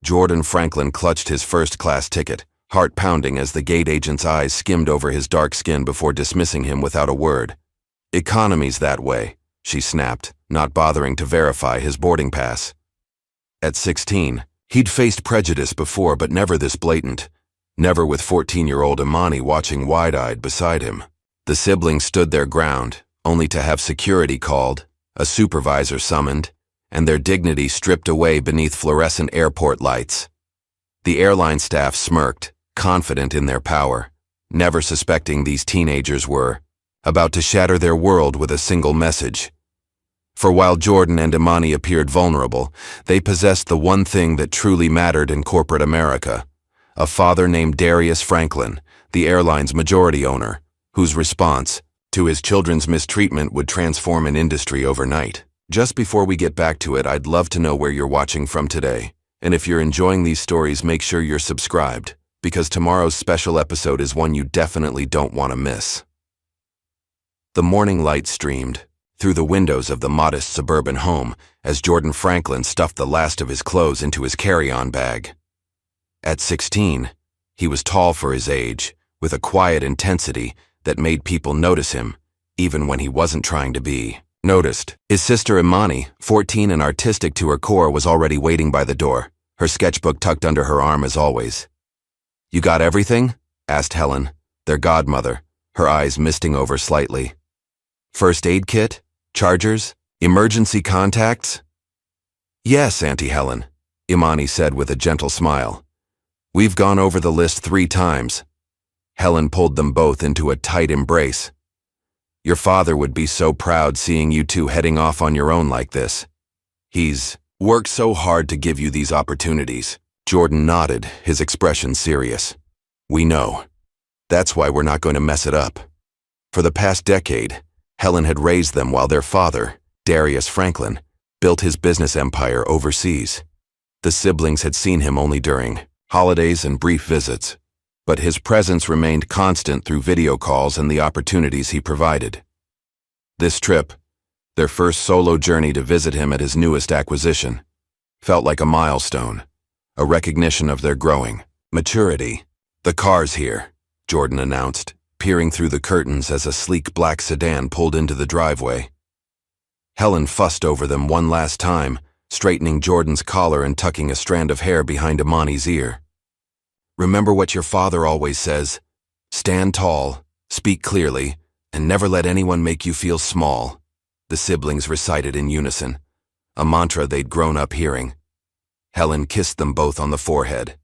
Jordan Franklin clutched his first-class ticket, heart pounding as the gate agent's eyes skimmed over his dark skin before dismissing him without a word. "Economy's that way," she snapped, not bothering to verify his boarding pass. At 16, he'd faced prejudice before, but never this blatant. Never with 14-year-old Imani watching wide-eyed beside him. The siblings stood their ground, only to have security called, a supervisor summoned, and their dignity stripped away beneath fluorescent airport lights. The airline staff smirked, confident in their power, never suspecting these teenagers were about to shatter their world with a single message. For while Jordan and Imani appeared vulnerable, they possessed the one thing that truly mattered in corporate America: a father named Darius Franklin, the airline's majority owner, whose response to his children's mistreatment would transform an industry overnight. Just before we get back to it, I'd love to know where you're watching from today. And if you're enjoying these stories, make sure you're subscribed, because tomorrow's special episode is one you definitely don't want to miss. The morning light streamed through the windows of the modest suburban home as Jordan Franklin stuffed the last of his clothes into his carry-on bag. At 16, he was tall for his age, with a quiet intensity that made people notice him, even when he wasn't trying to be noticed. His sister Imani, 14 and artistic to her core, was already waiting by the door, her sketchbook tucked under her arm as always. "You got everything?" asked Helen, their godmother, her eyes misting over slightly. "First aid kit? Chargers? Emergency contacts?" "Yes, Auntie Helen," Imani said with a gentle smile. "We've gone over the list 3 times. Helen pulled them both into a tight embrace. "Your father would be so proud seeing you two heading off on your own like this. He's worked so hard to give you these opportunities." Jordan nodded, his expression serious. "We know. That's why we're not going to mess it up." For the past decade, Helen had raised them while their father, Darius Franklin, built his business empire overseas. The siblings had seen him only during holidays and brief visits, but his presence remained constant through video calls and the opportunities he provided. This trip, their first solo journey to visit him at his newest acquisition, felt like a milestone, a recognition of their growing maturity. "The car's here," Jordan announced, peering through the curtains as a sleek black sedan pulled into the driveway. Helen fussed over them one last time, straightening Jordan's collar and tucking a strand of hair behind Imani's ear. "Remember what your father always says: stand tall, speak clearly, and never let anyone make you feel small," the siblings recited in unison, a mantra they'd grown up hearing. Helen kissed them both on the forehead.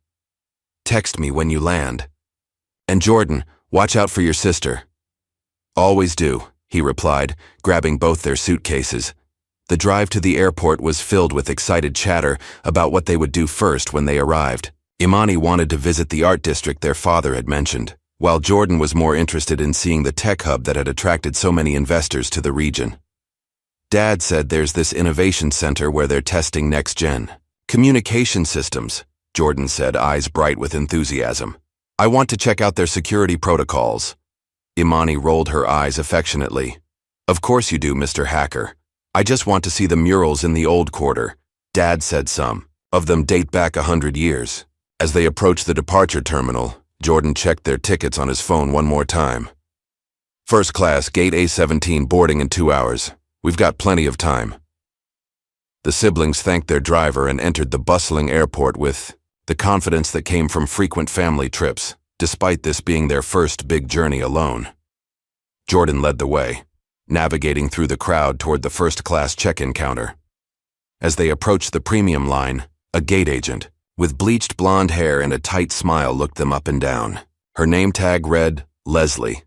"Text me when you land. And Jordan, watch out for your sister." "Always do," he replied, grabbing both their suitcases. The drive to the airport was filled with excited chatter about what they would do first when they arrived. Imani wanted to visit the art district their father had mentioned, while Jordan was more interested in seeing the tech hub that had attracted so many investors to the region. "Dad said there's this innovation center where they're testing next-gen communication systems," Jordan said, eyes bright with enthusiasm. "I want to check out their security protocols." Imani rolled her eyes affectionately. "Of course you do, Mr. Hacker. I just want to see the murals in the old quarter." Dad said some of them date back 100 years. As they approached the departure terminal, Jordan checked their tickets on his phone one more time. "First class, gate A17, boarding in 2 hours. We've got plenty of time." The siblings thanked their driver and entered the bustling airport with the confidence that came from frequent family trips, despite this being their first big journey alone. Jordan led the way, navigating through the crowd toward the first-class check-in counter. As they approached the premium line, a gate agent, with bleached blonde hair and a tight smile, looked them up and down. Her name tag read, Leslie.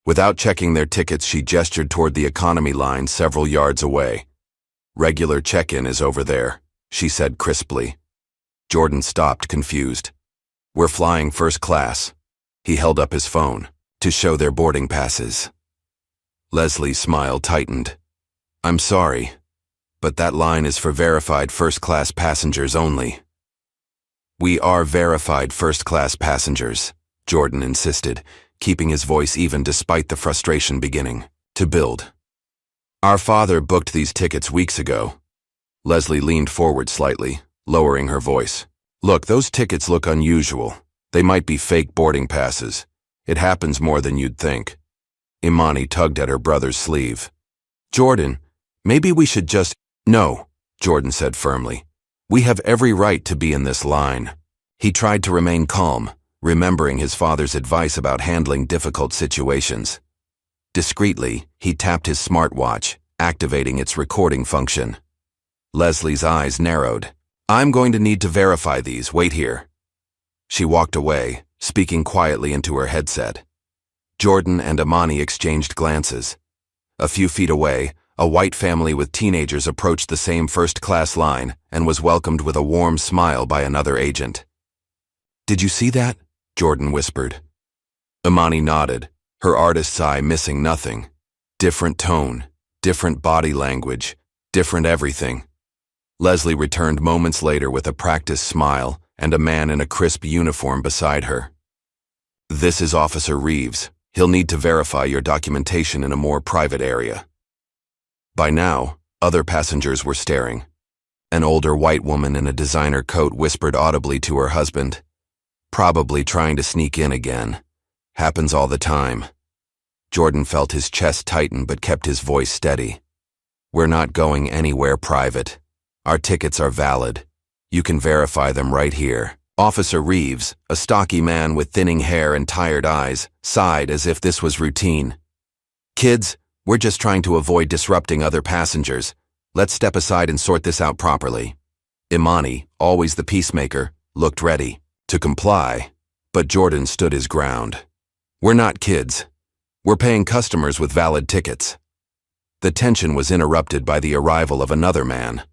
Without checking their tickets, she gestured toward the economy line several yards away. "Regular check-in is over there," she said crisply. Jordan stopped, confused. "We're flying first class." He held up his phone to show their boarding passes. Leslie's smile tightened. "I'm sorry, but that line is for verified first-class passengers only." "We are verified first-class passengers," Jordan insisted, keeping his voice even despite the frustration beginning to build. "Our father booked these tickets weeks ago." Leslie leaned forward slightly, lowering her voice. Look, those tickets look unusual. They might be fake boarding passes. It happens more than you'd think. Imani tugged at her brother's sleeve. Jordan, maybe we should just— No, Jordan said firmly. We have every right to be in this line. He tried to remain calm, remembering his father's advice about handling difficult situations. Discreetly, he tapped his smartwatch, activating its recording function. Leslie's eyes narrowed. I'm going to need to verify these. Wait here. She walked away, speaking quietly into her headset. Jordan and Imani exchanged glances. A few feet away, a white family with teenagers approached the same first-class line and was welcomed with a warm smile by another agent. Did you see that? Jordan whispered. Imani nodded, her artist's eye missing nothing. Different tone, different body language, different everything. Leslie returned moments later with a practiced smile and a man in a crisp uniform beside her. This is Officer Reeves. He'll need to verify your documentation in a more private area. By now, other passengers were staring. An older white woman in a designer coat whispered audibly to her husband. Probably trying to sneak in again. Happens all the time. Jordan felt his chest tighten but kept his voice steady. We're not going anywhere private. Our tickets are valid. You can verify them right here. Officer Reeves, a stocky man with thinning hair and tired eyes, sighed as if this was routine. Kids, we're just trying to avoid disrupting other passengers. Let's step aside and sort this out properly. Imani, always the peacemaker, looked ready to comply, but Jordan stood his ground. We're not kids. We're paying customers with valid tickets. The tension was interrupted by the arrival of another man,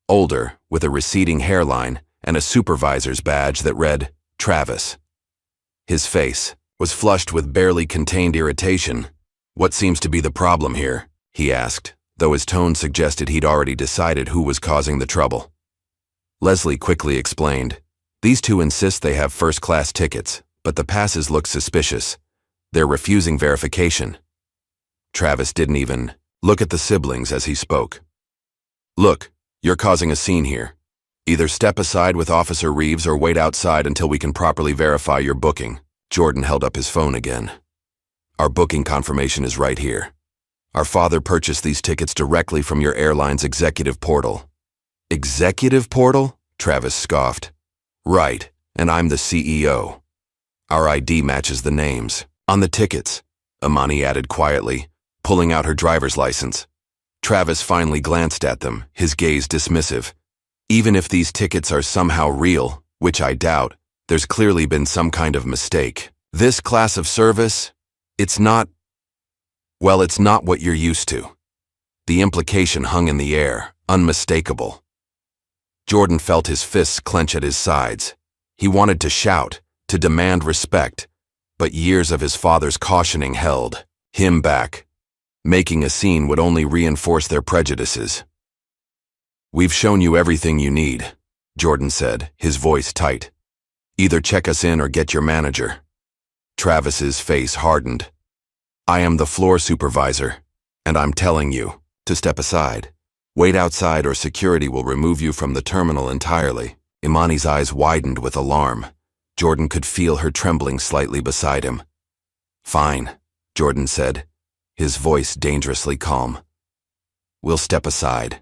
older, with a receding hairline and a supervisor's badge that read, Travis. His face was flushed with barely contained irritation. What seems to be the problem here? He asked, though his tone suggested he'd already decided who was causing the trouble. Leslie quickly explained. These two insist they have first-class tickets, but the passes look suspicious. They're refusing verification. Travis didn't even look at the siblings as he spoke. Look, you're causing a scene here. Either step aside with Officer Reeves or wait outside until we can properly verify your booking. Jordan held up his phone again. Our booking confirmation is right here. Our father purchased these tickets directly from your airline's executive portal. Executive portal? Travis scoffed. Right, and I'm the CEO. Our ID matches the names. On the tickets, Imani added quietly, pulling out her driver's license. Travis finally glanced at them, his gaze dismissive. Even if these tickets are somehow real, which I doubt, there's clearly been some kind of mistake. This class of service, it's not what you're used to. The implication hung in the air, unmistakable. Jordan felt his fists clench at his sides. He wanted to shout, to demand respect, but years of his father's cautioning held him back. Making a scene would only reinforce their prejudices. We've shown you everything you need, Jordan said, his voice tight. Either check us in or get your manager. Travis's face hardened. I am the floor supervisor, and I'm telling you to step aside. Wait outside or security will remove you from the terminal entirely. Imani's eyes widened with alarm. Jordan could feel her trembling slightly beside him. Fine, Jordan said, his voice dangerously calm. We'll step aside.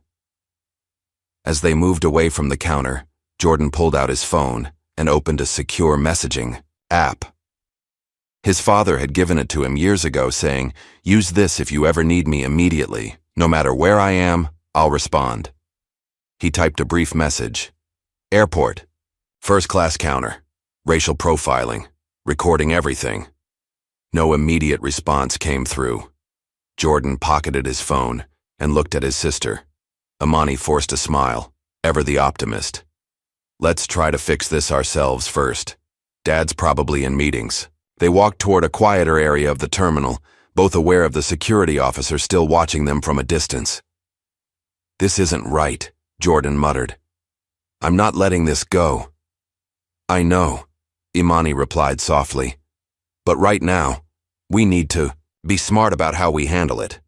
As they moved away from the counter, Jordan pulled out his phone and opened a secure messaging app. His father had given it to him years ago, saying, "Use this if you ever need me immediately. No matter where I am, I'll respond." He typed a brief message. Airport. First-class counter. Racial profiling. Recording everything. No immediate response came through. Jordan pocketed his phone and looked at his sister. Imani forced a smile, ever the optimist. Let's try to fix this ourselves first. Dad's probably in meetings. They walked toward a quieter area of the terminal, both aware of the security officer still watching them from a distance. This isn't right, Jordan muttered. I'm not letting this go. I know, Imani replied softly. But right now, we need to be smart about how we handle it.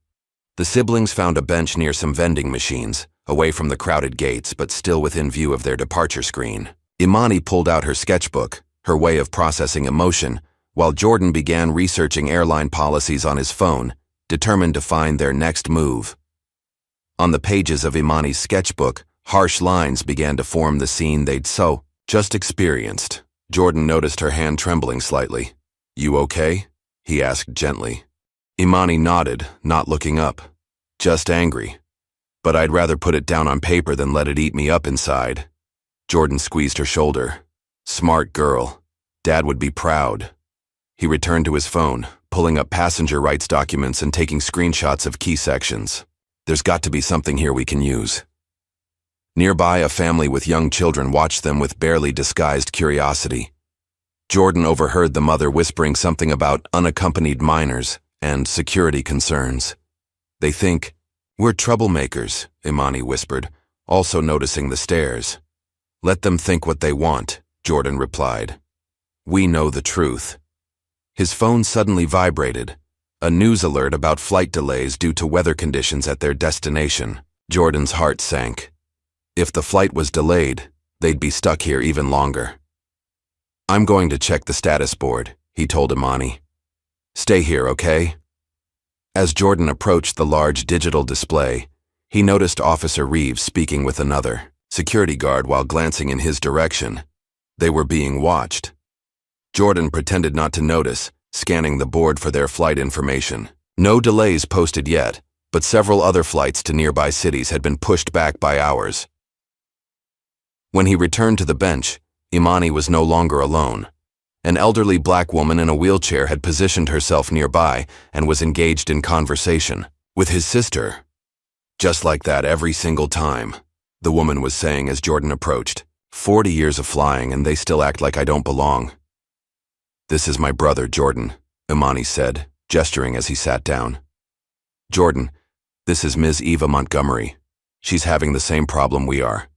The siblings found a bench near some vending machines, away from the crowded gates but still within view of their departure screen. Imani pulled out her sketchbook, her way of processing emotion, while Jordan began researching airline policies on his phone, determined to find their next move. On the pages of Imani's sketchbook, harsh lines began to form the scene they'd just experienced. Jordan noticed her hand trembling slightly. "You okay?" he asked gently. Imani nodded, not looking up. "Just angry. But I'd rather put it down on paper than let it eat me up inside." Jordan squeezed her shoulder. "Smart girl. Dad would be proud." He returned to his phone, pulling up passenger rights documents and taking screenshots of key sections. "There's got to be something here we can use." Nearby, a family with young children watched them with barely disguised curiosity. Jordan overheard the mother whispering something about unaccompanied minors and security concerns. "They think we're troublemakers," Imani whispered, also noticing the stares. "Let them think what they want," Jordan replied. "We know the truth." His phone suddenly vibrated, a news alert about flight delays due to weather conditions at their destination. Jordan's heart sank. If the flight was delayed, they'd be stuck here even longer. "I'm going to check the status board," he told Imani. "Stay here, okay?" As Jordan approached the large digital display, he noticed Officer Reeves speaking with another security guard while glancing in his direction. They were being watched. Jordan pretended not to notice, scanning the board for their flight information. No delays posted yet, but several other flights to nearby cities had been pushed back by hours. When he returned to the bench, Imani was no longer alone. An elderly black woman in a wheelchair had positioned herself nearby and was engaged in conversation with his sister. "Just like that every single time," the woman was saying as Jordan approached. 40 years of flying and they still act like I don't belong." "This is my brother, Jordan," Imani said, gesturing as he sat down. "Jordan, this is Ms. Eva Montgomery. She's having the same problem we are."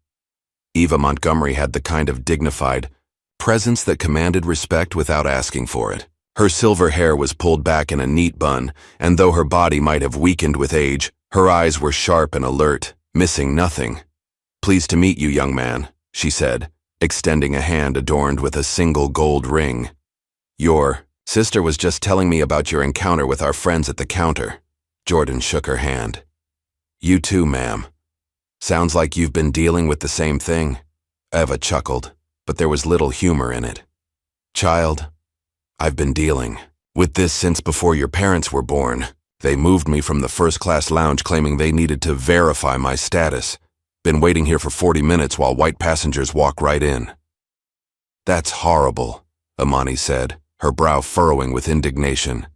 Eva Montgomery had the kind of dignified presence that commanded respect without asking for it. Her silver hair was pulled back in a neat bun, and though her body might have weakened with age, her eyes were sharp and alert, missing nothing. "Pleased to meet you, young man," she said, extending a hand adorned with a single gold ring. "Your sister was just telling me about your encounter with our friends at the counter." Jordan shook her hand. "You too, ma'am. Sounds like you've been dealing with the same thing." Eva chuckled, but there was little humor in it. "Child, I've been dealing with this since before your parents were born. They moved me from the first-class lounge claiming they needed to verify my status. Been waiting here for 40 minutes while white passengers walk right in." "That's horrible," Imani said, her brow furrowing with indignation.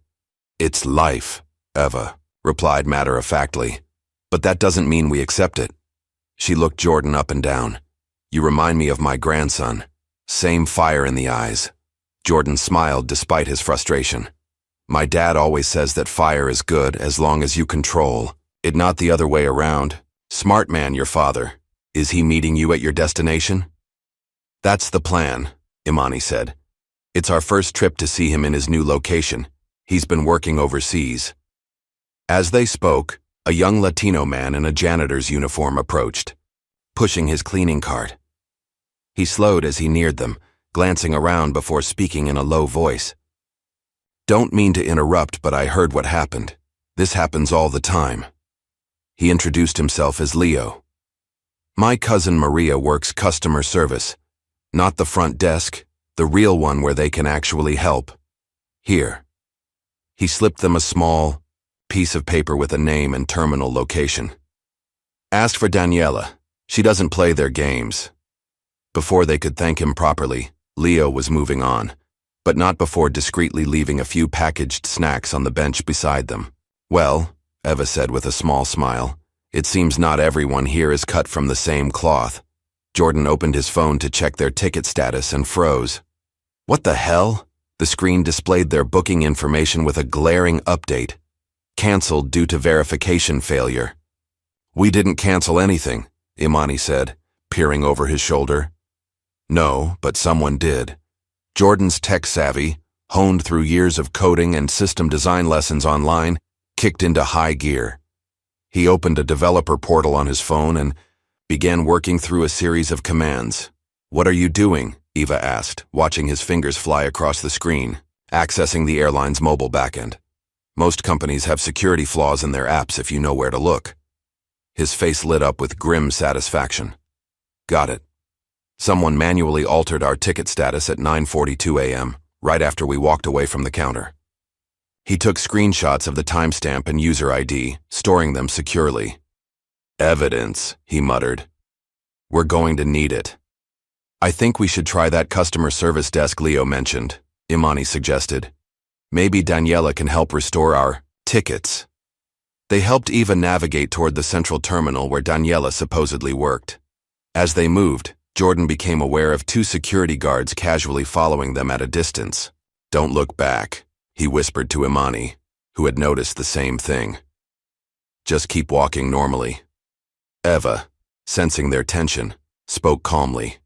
"It's life," Eva replied matter-of-factly. "But that doesn't mean we accept it." She looked Jordan up and down. "You remind me of my grandson. Same fire in the eyes." Jordan smiled despite his frustration. "My dad always says that fire is good as long as you control it, not the other way around. Smart man, your father. Is he meeting you at your destination?" "That's the plan," Imani said. "It's our first trip to see him in his new location. He's been working overseas." As they spoke, a young Latino man in a janitor's uniform approached, pushing his cleaning cart. He slowed as he neared them, glancing around before speaking in a low voice. "Don't mean to interrupt, but I heard what happened. This happens all the time." He introduced himself as Leo. "My cousin Maria works customer service. Not the front desk, the real one where they can actually help. Here." He slipped them a small piece of paper with a name and terminal location. "Ask for Daniela. She doesn't play their games." Before they could thank him properly, Leo was moving on, but not before discreetly leaving a few packaged snacks on the bench beside them. "Well," Eva said with a small smile, "it seems not everyone here is cut from the same cloth." Jordan opened his phone to check their ticket status and froze. "What the hell?" The screen displayed their booking information with a glaring update. "Cancelled due to verification failure." "We didn't cancel anything," Imani said, peering over his shoulder. "No, but someone did." Jordan's tech savvy, honed through years of coding and system design lessons online, kicked into high gear. He opened a developer portal on his phone and began working through a series of commands. "What are you doing?" Eva asked, watching his fingers fly across the screen, accessing the airline's mobile backend. Most companies have security flaws in their apps if you know where to look. His face lit up with grim satisfaction. "Got it. Someone manually altered our ticket status at 9:42 a.m., right after we walked away from the counter." He took screenshots of the timestamp and user ID, storing them securely. "Evidence," he muttered. "We're going to need it." "I think we should try that customer service desk Leo mentioned," Imani suggested. "Maybe Daniela can help restore our tickets." They helped Eva navigate toward the central terminal where Daniela supposedly worked. As they moved, Jordan became aware of two security guards casually following them at a distance. "Don't look back," he whispered to Imani, who had noticed the same thing. "Just keep walking normally." Eva, sensing their tension, spoke calmly.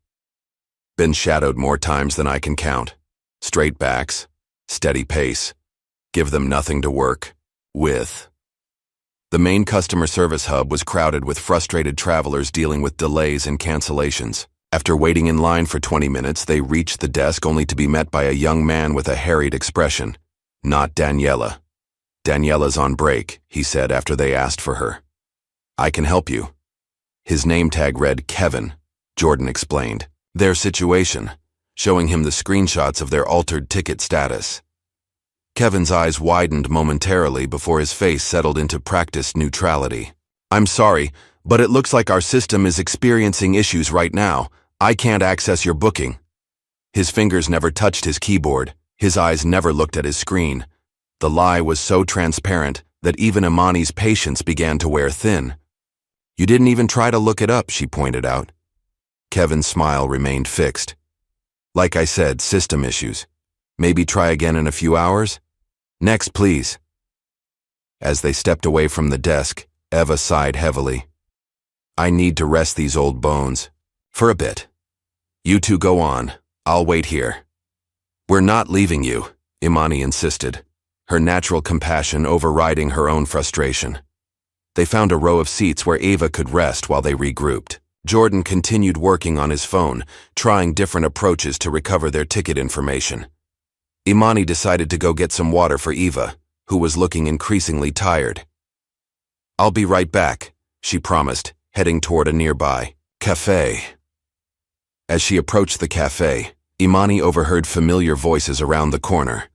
"Been shadowed more times than I can count. Straight backs, steady pace. Give them nothing to work with." The main customer service hub was crowded with frustrated travelers dealing with delays and cancellations. After waiting in line for 20 minutes, they reached the desk only to be met by a young man with a harried expression. "Not Daniela." "Daniela's on break," he said after they asked for her. "I can help you." His name tag read Kevin, Jordan explained their situation, showing him the screenshots of their altered ticket status. Kevin's eyes widened momentarily before his face settled into practiced neutrality. "I'm sorry, but it looks like our system is experiencing issues right now. I can't access your booking." His fingers never touched his keyboard. His eyes never looked at his screen. The lie was so transparent that even Imani's patience began to wear thin. "You didn't even try to look it up," she pointed out. Kevin's smile remained fixed. "Like I said, system issues. Maybe try again in a few hours? Next, please." As they stepped away from the desk, Eva sighed heavily. "I need to rest these old bones. For a bit. You two go on. I'll wait here." "We're not leaving you," Imani insisted, her natural compassion overriding her own frustration. They found a row of seats where Eva could rest while they regrouped. Jordan continued working on his phone, trying different approaches to recover their ticket information. Imani decided to go get some water for Eva, who was looking increasingly tired. "I'll be right back," she promised, heading toward a nearby cafe. As she approached the cafe, Imani overheard familiar voices around the corner.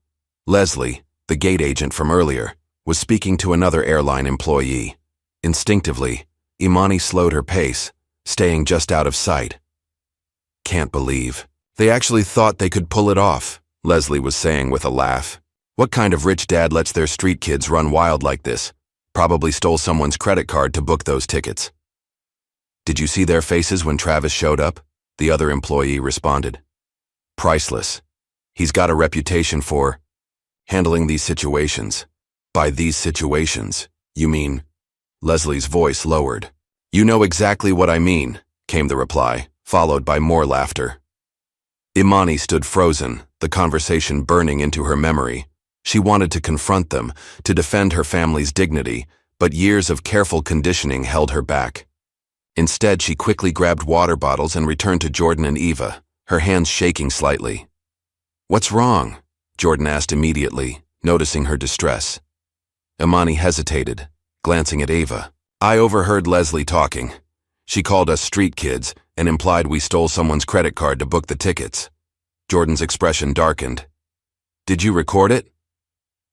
Leslie, the gate agent from earlier, was speaking to another airline employee. Instinctively, Imani slowed her pace, staying just out of sight. "Can't believe. They actually thought they could pull it off," Leslie was saying with a laugh. "What kind of rich dad lets their street kids run wild like this? Probably stole someone's credit card to book those tickets." "Did you see their faces when Travis showed up?" the other employee responded. "Priceless. He's got a reputation for handling these situations." "By these situations, you mean?" Leslie's voice lowered. "You know exactly what I mean," came the reply, followed by more laughter. Imani stood frozen, the conversation burning into her memory. She wanted to confront them, to defend her family's dignity, but years of careful conditioning held her back. Instead, she quickly grabbed water bottles and returned to Jordan and Eva, her hands shaking slightly. "What's wrong?" Jordan asked immediately, noticing her distress. Imani hesitated, glancing at Eva. "I overheard Leslie talking. She called us street kids and implied we stole someone's credit card to book the tickets." Jordan's expression darkened. "Did you record it?"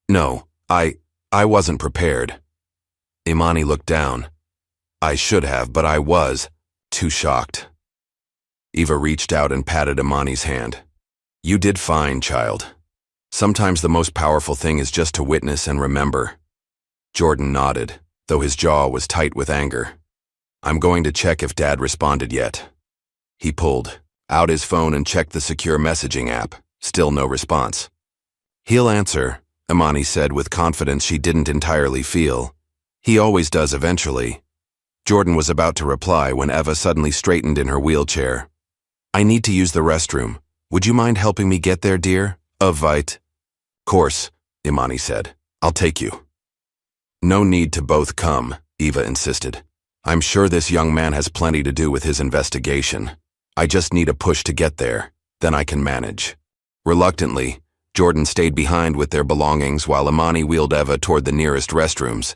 "No, I wasn't prepared." Imani looked down. "I should have, but I was too shocked." Eva reached out and patted Imani's hand. "You did fine, child. Sometimes the most powerful thing is just to witness and remember." Jordan nodded, though his jaw was tight with anger. "I'm going to check if Dad responded yet." He pulled out his phone and checked the secure messaging app. Still no response. "He'll answer," Imani said with confidence she didn't entirely feel. "He always does eventually." Jordan was about to reply when Eva suddenly straightened in her wheelchair. "I need to use the restroom. Would you mind helping me get there, dear?" "Right." "Course," Imani said. "I'll take you." "No need to both come," Eva insisted. I'm sure this young man has plenty to do with his investigation. I just need a push to get there, then I can manage. Reluctantly, Jordan stayed behind with their belongings while Imani wheeled Eva toward the nearest restrooms.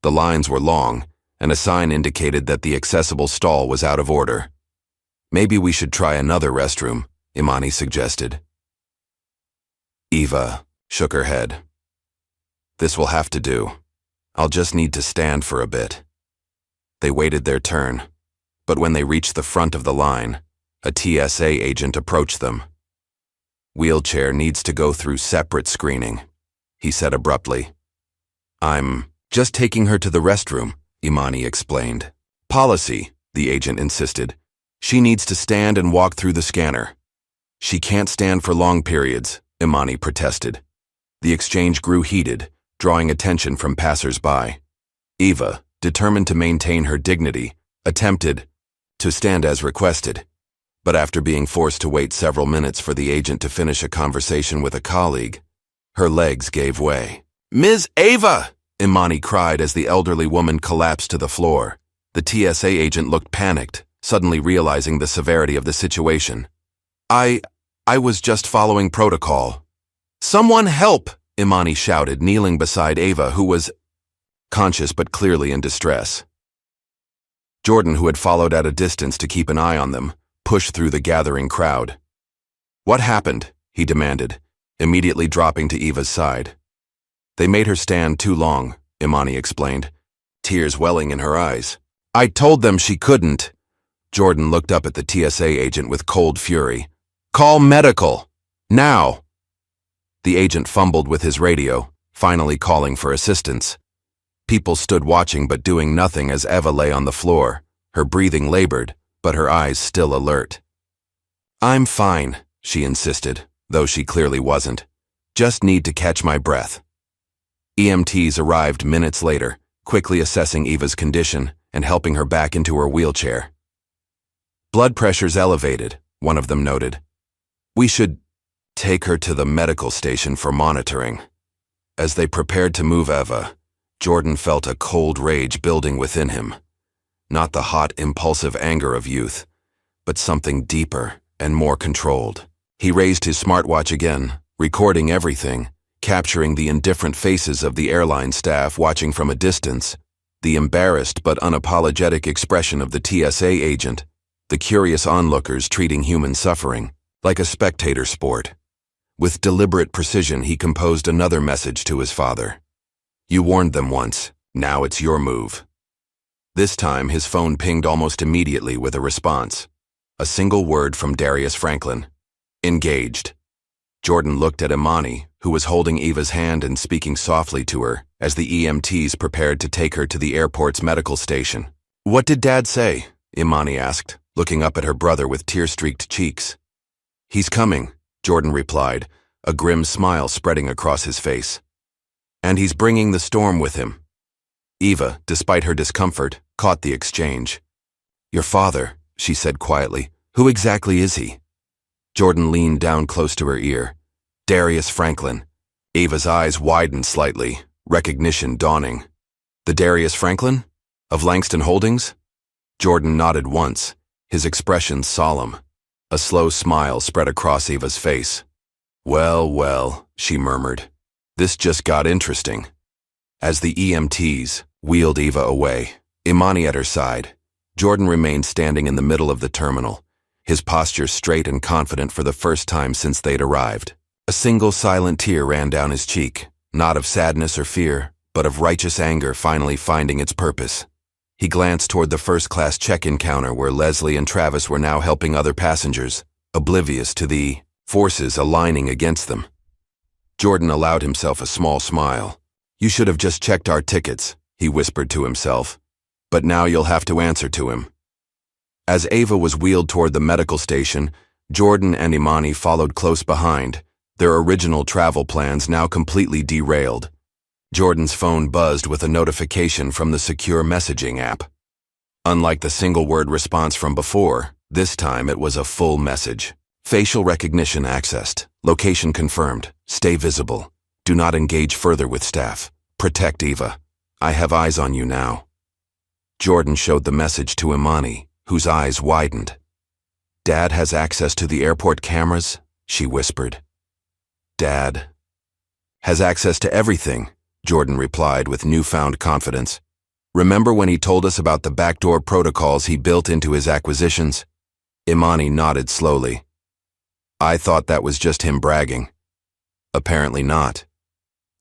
The lines were long, and a sign indicated that the accessible stall was out of order. Maybe we should try another restroom, Imani suggested. Eva shook her head. This will have to do. I'll just need to stand for a bit. They waited their turn, but when they reached the front of the line, a TSA agent approached them. Wheelchair needs to go through separate screening, he said abruptly. I'm just taking her to the restroom, Imani explained. Policy, the agent insisted. She needs to stand and walk through the scanner. She can't stand for long periods, Imani protested. The exchange grew heated, drawing attention from passers-by. Eva, determined to maintain her dignity, attempted to stand as requested. But after being forced to wait several minutes for the agent to finish a conversation with a colleague, her legs gave way. Ms. Eva! Imani cried as the elderly woman collapsed to the floor. The TSA agent looked panicked, suddenly realizing the severity of the situation. I was just following protocol. Someone help! Imani shouted, kneeling beside Eva, who was conscious but clearly in distress. Jordan, who had followed at a distance to keep an eye on them, pushed through the gathering crowd. What happened? He demanded, immediately dropping to Eva's side. They made her stand too long, Imani explained, tears welling in her eyes. I told them she couldn't. Jordan looked up at the TSA agent with cold fury. Call medical! Now! The agent fumbled with his radio, finally calling for assistance. People stood watching but doing nothing as Eva lay on the floor, her breathing labored, but her eyes still alert. I'm fine, she insisted, though she clearly wasn't. Just need to catch my breath. EMTs arrived minutes later, quickly assessing Eva's condition and helping her back into her wheelchair. Blood pressure's elevated, one of them noted. We should take her to the medical station for monitoring. As they prepared to move Eva, Jordan felt a cold rage building within him. Not the hot, impulsive anger of youth, but something deeper and more controlled. He raised his smartwatch again, recording everything, capturing the indifferent faces of the airline staff watching from a distance, the embarrassed but unapologetic expression of the TSA agent, the curious onlookers treating human suffering like a spectator sport. With deliberate precision, he composed another message to his father. You warned them once, now it's your move. This time, his phone pinged almost immediately with a response. A single word from Darius Franklin. Engaged. Jordan looked at Imani, who was holding Eva's hand and speaking softly to her as the EMTs prepared to take her to the airport's medical station. What did Dad say? Imani asked, looking up at her brother with tear-streaked cheeks. He's coming, Jordan replied, a grim smile spreading across his face. And he's bringing the storm with him. Eva, despite her discomfort, caught the exchange. Your father, she said quietly. Who exactly is he? Jordan leaned down close to her ear. Darius Franklin. Eva's eyes widened slightly, recognition dawning. The Darius Franklin? Of Langston Holdings? Jordan nodded once, his expression solemn. A slow smile spread across Eva's face. Well, well, she murmured. This just got interesting. As the EMTs wheeled Eva away, Imani at her side, Jordan remained standing in the middle of the terminal, his posture straight and confident for the first time since they'd arrived. A single silent tear ran down his cheek, not of sadness or fear, but of righteous anger finally finding its purpose. He glanced toward the first-class check-in counter where Leslie and Travis were now helping other passengers, oblivious to the forces aligning against them. Jordan allowed himself a small smile. You should have just checked our tickets, he whispered to himself. But now you'll have to answer to him. As Eva was wheeled toward the medical station, Jordan and Imani followed close behind, their original travel plans now completely derailed. Jordan's phone buzzed with a notification from the secure messaging app. Unlike the single-word response from before, this time it was a full message. Facial recognition accessed. Location confirmed. Stay visible. Do not engage further with staff. Protect Eva. I have eyes on you now. Jordan showed the message to Imani, whose eyes widened. "Dad has access to the airport cameras?" she whispered. "Dad has access to everything," Jordan replied with newfound confidence. "Remember when he told us about the backdoor protocols he built into his acquisitions?" Imani nodded slowly. "I thought that was just him bragging." "Apparently not."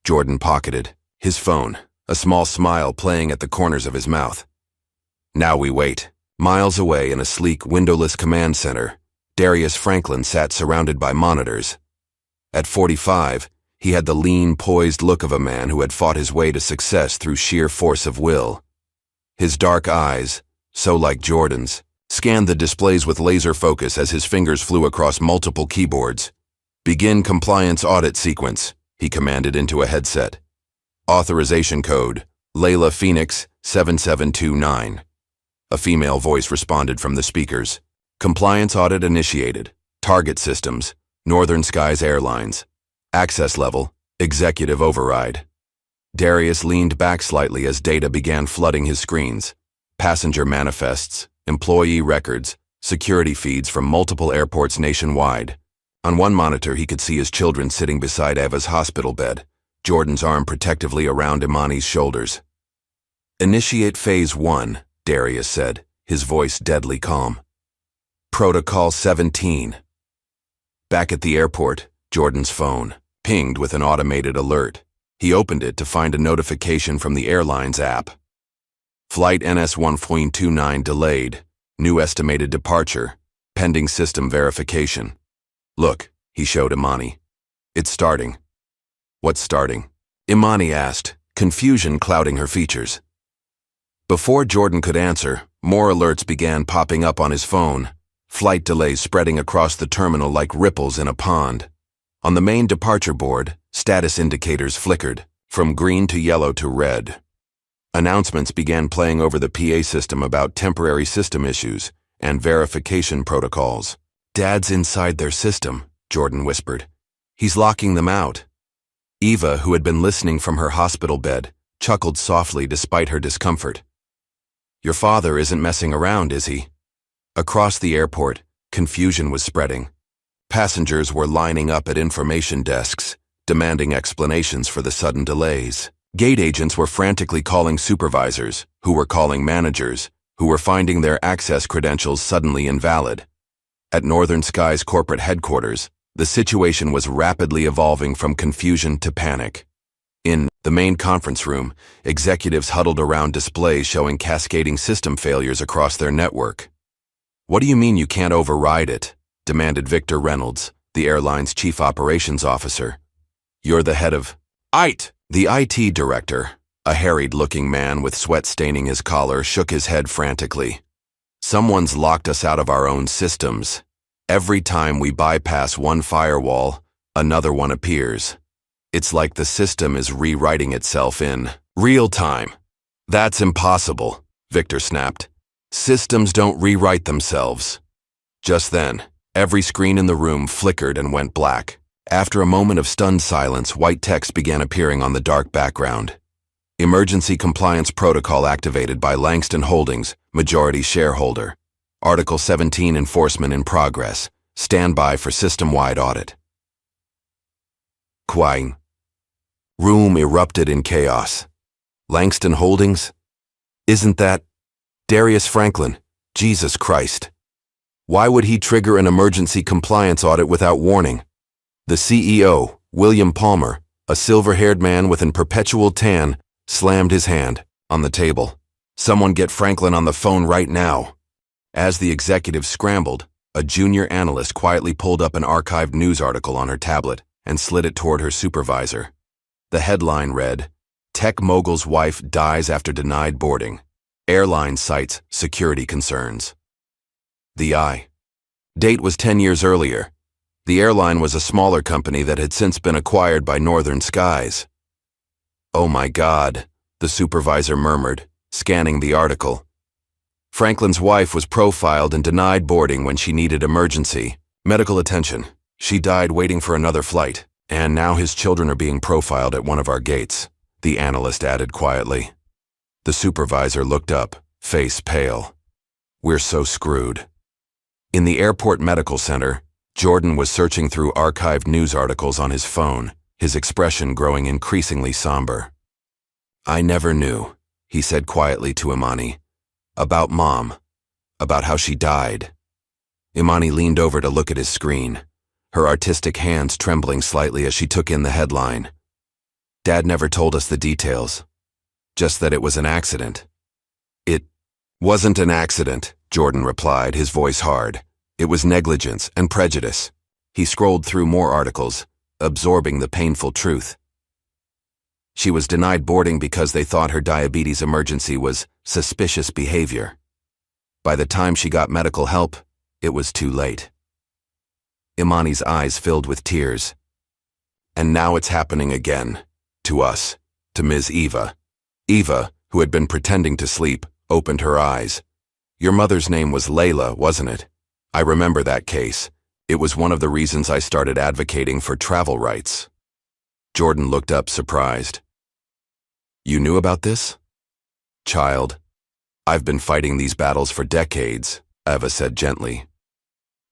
Jordan pocketed his phone, a small smile playing at the corners of his mouth. Now we wait. Miles away in a sleek, windowless command center, Darius Franklin sat surrounded by monitors. At 45, he had the lean, poised look of a man who had fought his way to success through sheer force of will. His dark eyes, so like Jordan's, scanned the displays with laser focus as his fingers flew across multiple keyboards. "Begin compliance audit sequence," he commanded into a headset. "Authorization code, Layla Phoenix 7729. A female voice responded from the speakers. "Compliance audit initiated. Target systems, Northern Skies Airlines. Access level, executive override." Darius leaned back slightly as data began flooding his screens. Passenger manifests, employee records, security feeds from multiple airports nationwide. On one monitor, he could see his children sitting beside Eva's hospital bed, Jordan's arm protectively around Imani's shoulders. "Initiate Phase 1, Darius said, his voice deadly calm. "Protocol 17. Back at the airport, Jordan's phone pinged with an automated alert. He opened it to find a notification from the Airline's app. "Flight NS1.29 delayed. New estimated departure. Pending system verification." "Look," he showed Imani. "It's starting." "What's starting?" Imani asked, confusion clouding her features. Before Jordan could answer, more alerts began popping up on his phone, flight delays spreading across the terminal like ripples in a pond. On the main departure board, status indicators flickered, from green to yellow to red. Announcements began playing over the PA system about temporary system issues and verification protocols. "Dad's inside their system," Jordan whispered. "He's locking them out." Eva, who had been listening from her hospital bed, chuckled softly despite her discomfort. "Your father isn't messing around, is he?" Across the airport, confusion was spreading. Passengers were lining up at information desks, demanding explanations for the sudden delays. Gate agents were frantically calling supervisors, who were calling managers, who were finding their access credentials suddenly invalid. At Northern Skies corporate headquarters, the situation was rapidly evolving from confusion to panic. In the main conference room, executives huddled around displays showing cascading system failures across their network. "What do you mean you can't override it?" demanded Victor Reynolds, the airline's chief operations officer. "You're the head of IT." The IT director, a harried-looking man with sweat staining his collar, shook his head frantically. "Someone's locked us out of our own systems. Every time we bypass one firewall, another one appears. It's like the system is rewriting itself in real time." "That's impossible," Victor snapped. "Systems don't rewrite themselves." Just then, every screen in the room flickered and went black. After a moment of stunned silence, white text began appearing on the dark background. "Emergency compliance protocol activated by Langston Holdings, majority shareholder. Article 17 enforcement in progress. Stand by for system-wide audit." Quine. Room erupted in chaos. Langston Holdings? Isn't that Darius Franklin? Jesus Christ. Why would he trigger an emergency compliance audit without warning? The CEO, William Palmer, a silver-haired man with an perpetual tan, slammed his hand on the table. "Someone get Franklin on the phone right now." As the executive scrambled, a junior analyst quietly pulled up an archived news article on her tablet and slid it toward her supervisor. The headline read, "Tech mogul's wife dies after denied boarding. Airline cites security concerns." The date was 10 years earlier. The airline was a smaller company that had since been acquired by Northern Skies. "Oh my God," the supervisor murmured, scanning the article. Franklin's wife was profiled and denied boarding when she needed emergency medical attention. She died waiting for another flight, and now his children are being profiled at one of our gates, the analyst added quietly. The supervisor looked up, face pale. We're so screwed. In the airport medical center, Jordan was searching through archived news articles on his phone, his expression growing increasingly somber. I never knew, he said quietly to Imani. About Mom. About how she died. Imani leaned over to look at his screen, her artistic hands trembling slightly as she took in the headline. Dad never told us the details. Just that it was an accident. It wasn't an accident, Jordan replied, his voice hard. It was negligence and prejudice. He scrolled through more articles, absorbing the painful truth. She was denied boarding because they thought her diabetes emergency was suspicious behavior. By the time she got medical help, it was too late. Imani's eyes filled with tears. And now it's happening again. To us. To Ms. Eva. Eva, who had been pretending to sleep, opened her eyes. Your mother's name was Layla, wasn't it? I remember that case. It was one of the reasons I started advocating for travel rights. Jordan looked up, surprised. You knew about this? Child, I've been fighting these battles for decades, Eva said gently.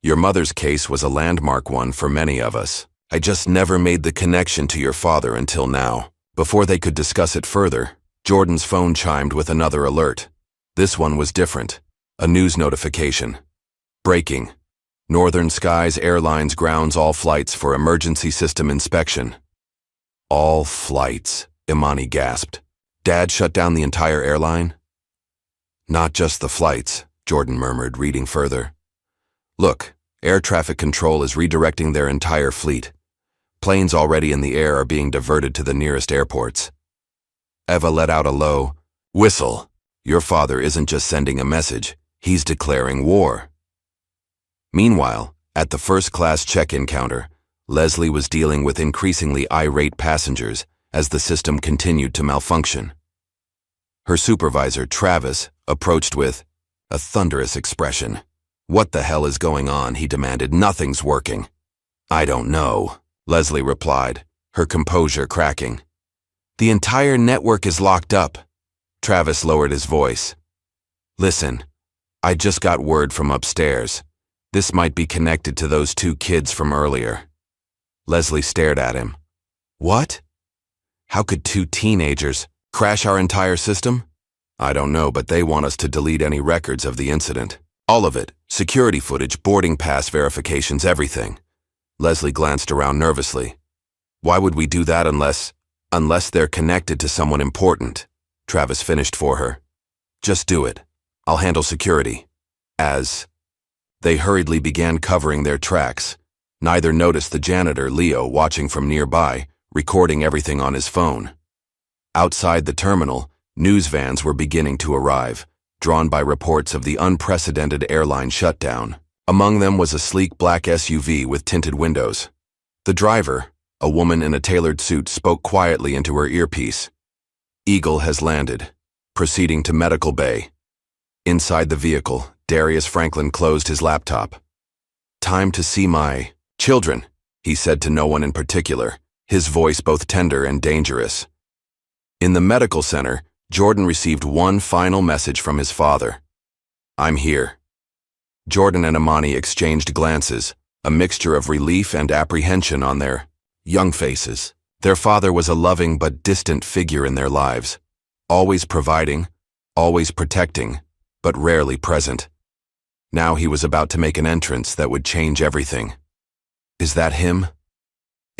Your mother's case was a landmark one for many of us. I just never made the connection to your father until now. Before they could discuss it further, Jordan's phone chimed with another alert. This one was different. A news notification. Breaking. Northern Skies Airlines grounds all flights for emergency system inspection. All flights, Imani gasped. Dad shut down the entire airline? Not just the flights, Jordan murmured, reading further. Look, air traffic control is redirecting their entire fleet. Planes already in the air are being diverted to the nearest airports. Eva let out a low whistle. Your father isn't just sending a message, he's declaring war. Meanwhile, at the first-class check-in counter, Leslie was dealing with increasingly irate passengers as the system continued to malfunction. Her supervisor, Travis, approached with a thunderous expression. What the hell is going on? He demanded. Nothing's working. I don't know, Leslie replied, her composure cracking. The entire network is locked up. Travis lowered his voice. Listen, I just got word from upstairs. This might be connected to those two kids from earlier. Leslie stared at him. What? How could two teenagers crash our entire system? I don't know, but they want us to delete any records of the incident. All of it. Security footage, boarding pass verifications, everything. Leslie glanced around nervously. Why would we do that unless they're connected to someone important? Travis finished for her. Just do it. I'll handle security. As they hurriedly began covering their tracks, neither noticed the janitor, Leo, watching from nearby, recording everything on his phone. Outside the terminal, news vans were beginning to arrive, drawn by reports of the unprecedented airline shutdown. Among them was a sleek black SUV with tinted windows. The driver, a woman in a tailored suit, spoke quietly into her earpiece. Eagle has landed, proceeding to medical bay. Inside the vehicle, Darius Franklin closed his laptop. Time to see my children, he said to no one in particular, his voice both tender and dangerous. In the medical center, Jordan received one final message from his father. I'm here. Jordan and Imani exchanged glances, a mixture of relief and apprehension on their young faces. Their father was a loving but distant figure in their lives, always providing, always protecting, but rarely present. Now he was about to make an entrance that would change everything. Is that him?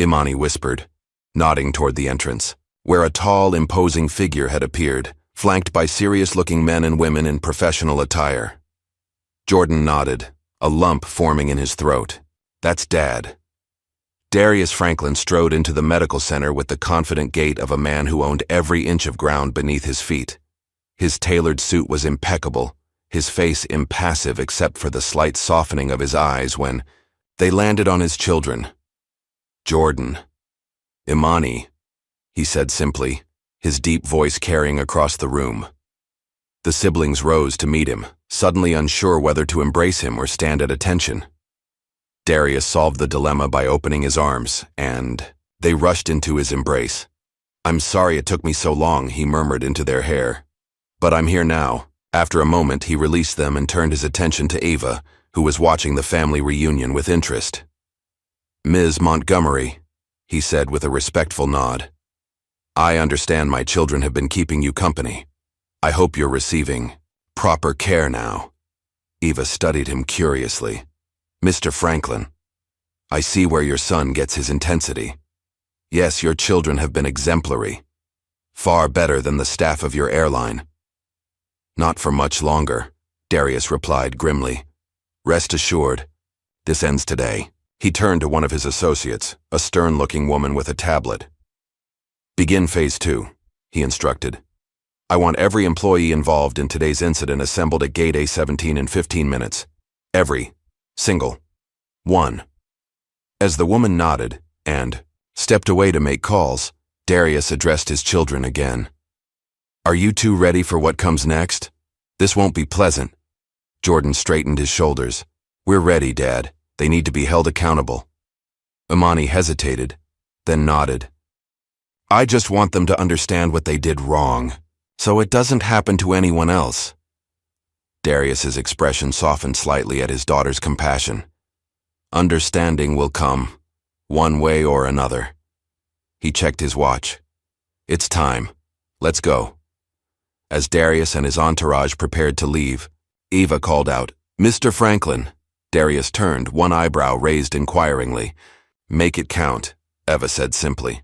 Imani whispered, nodding toward the entrance, where a tall, imposing figure had appeared, flanked by serious-looking men and women in professional attire. Jordan nodded, a lump forming in his throat. That's Dad. Darius Franklin strode into the medical center with the confident gait of a man who owned every inch of ground beneath his feet. His tailored suit was impeccable, his face impassive except for the slight softening of his eyes when they landed on his children. Jordan. Imani, he said simply, his deep voice carrying across the room. The siblings rose to meet him, suddenly unsure whether to embrace him or stand at attention. Darius solved the dilemma by opening his arms, and they rushed into his embrace. I'm sorry it took me so long, he murmured into their hair. But I'm here now, After a moment, he released them and turned his attention to Ava, who was watching the family reunion with interest. "Ms. Montgomery," he said with a respectful nod. "I understand my children have been keeping you company. I hope you're receiving proper care now." Eva studied him curiously. "Mr. Franklin, I see where your son gets his intensity. Yes, your children have been exemplary. Far better than the staff of your airline." "Not for much longer," Darius replied grimly. "Rest assured, this ends today." He turned to one of his associates, a stern-looking woman with a tablet. "Begin phase 2, he instructed. "I want every employee involved in today's incident assembled at Gate A17 in 15 minutes. Every single one." As the woman nodded and stepped away to make calls, Darius addressed his children again. "Are you two ready for what comes next? This won't be pleasant." Jordan straightened his shoulders. "We're ready, Dad. They need to be held accountable." Imani hesitated, then nodded. "I just want them to understand what they did wrong, so it doesn't happen to anyone else." Darius's expression softened slightly at his daughter's compassion. "Understanding will come, one way or another." He checked his watch. "It's time. Let's go." As Darius and his entourage prepared to leave, Eva called out, "Mr. Franklin." Darius turned, one eyebrow raised inquiringly. "Make it count," Eva said simply.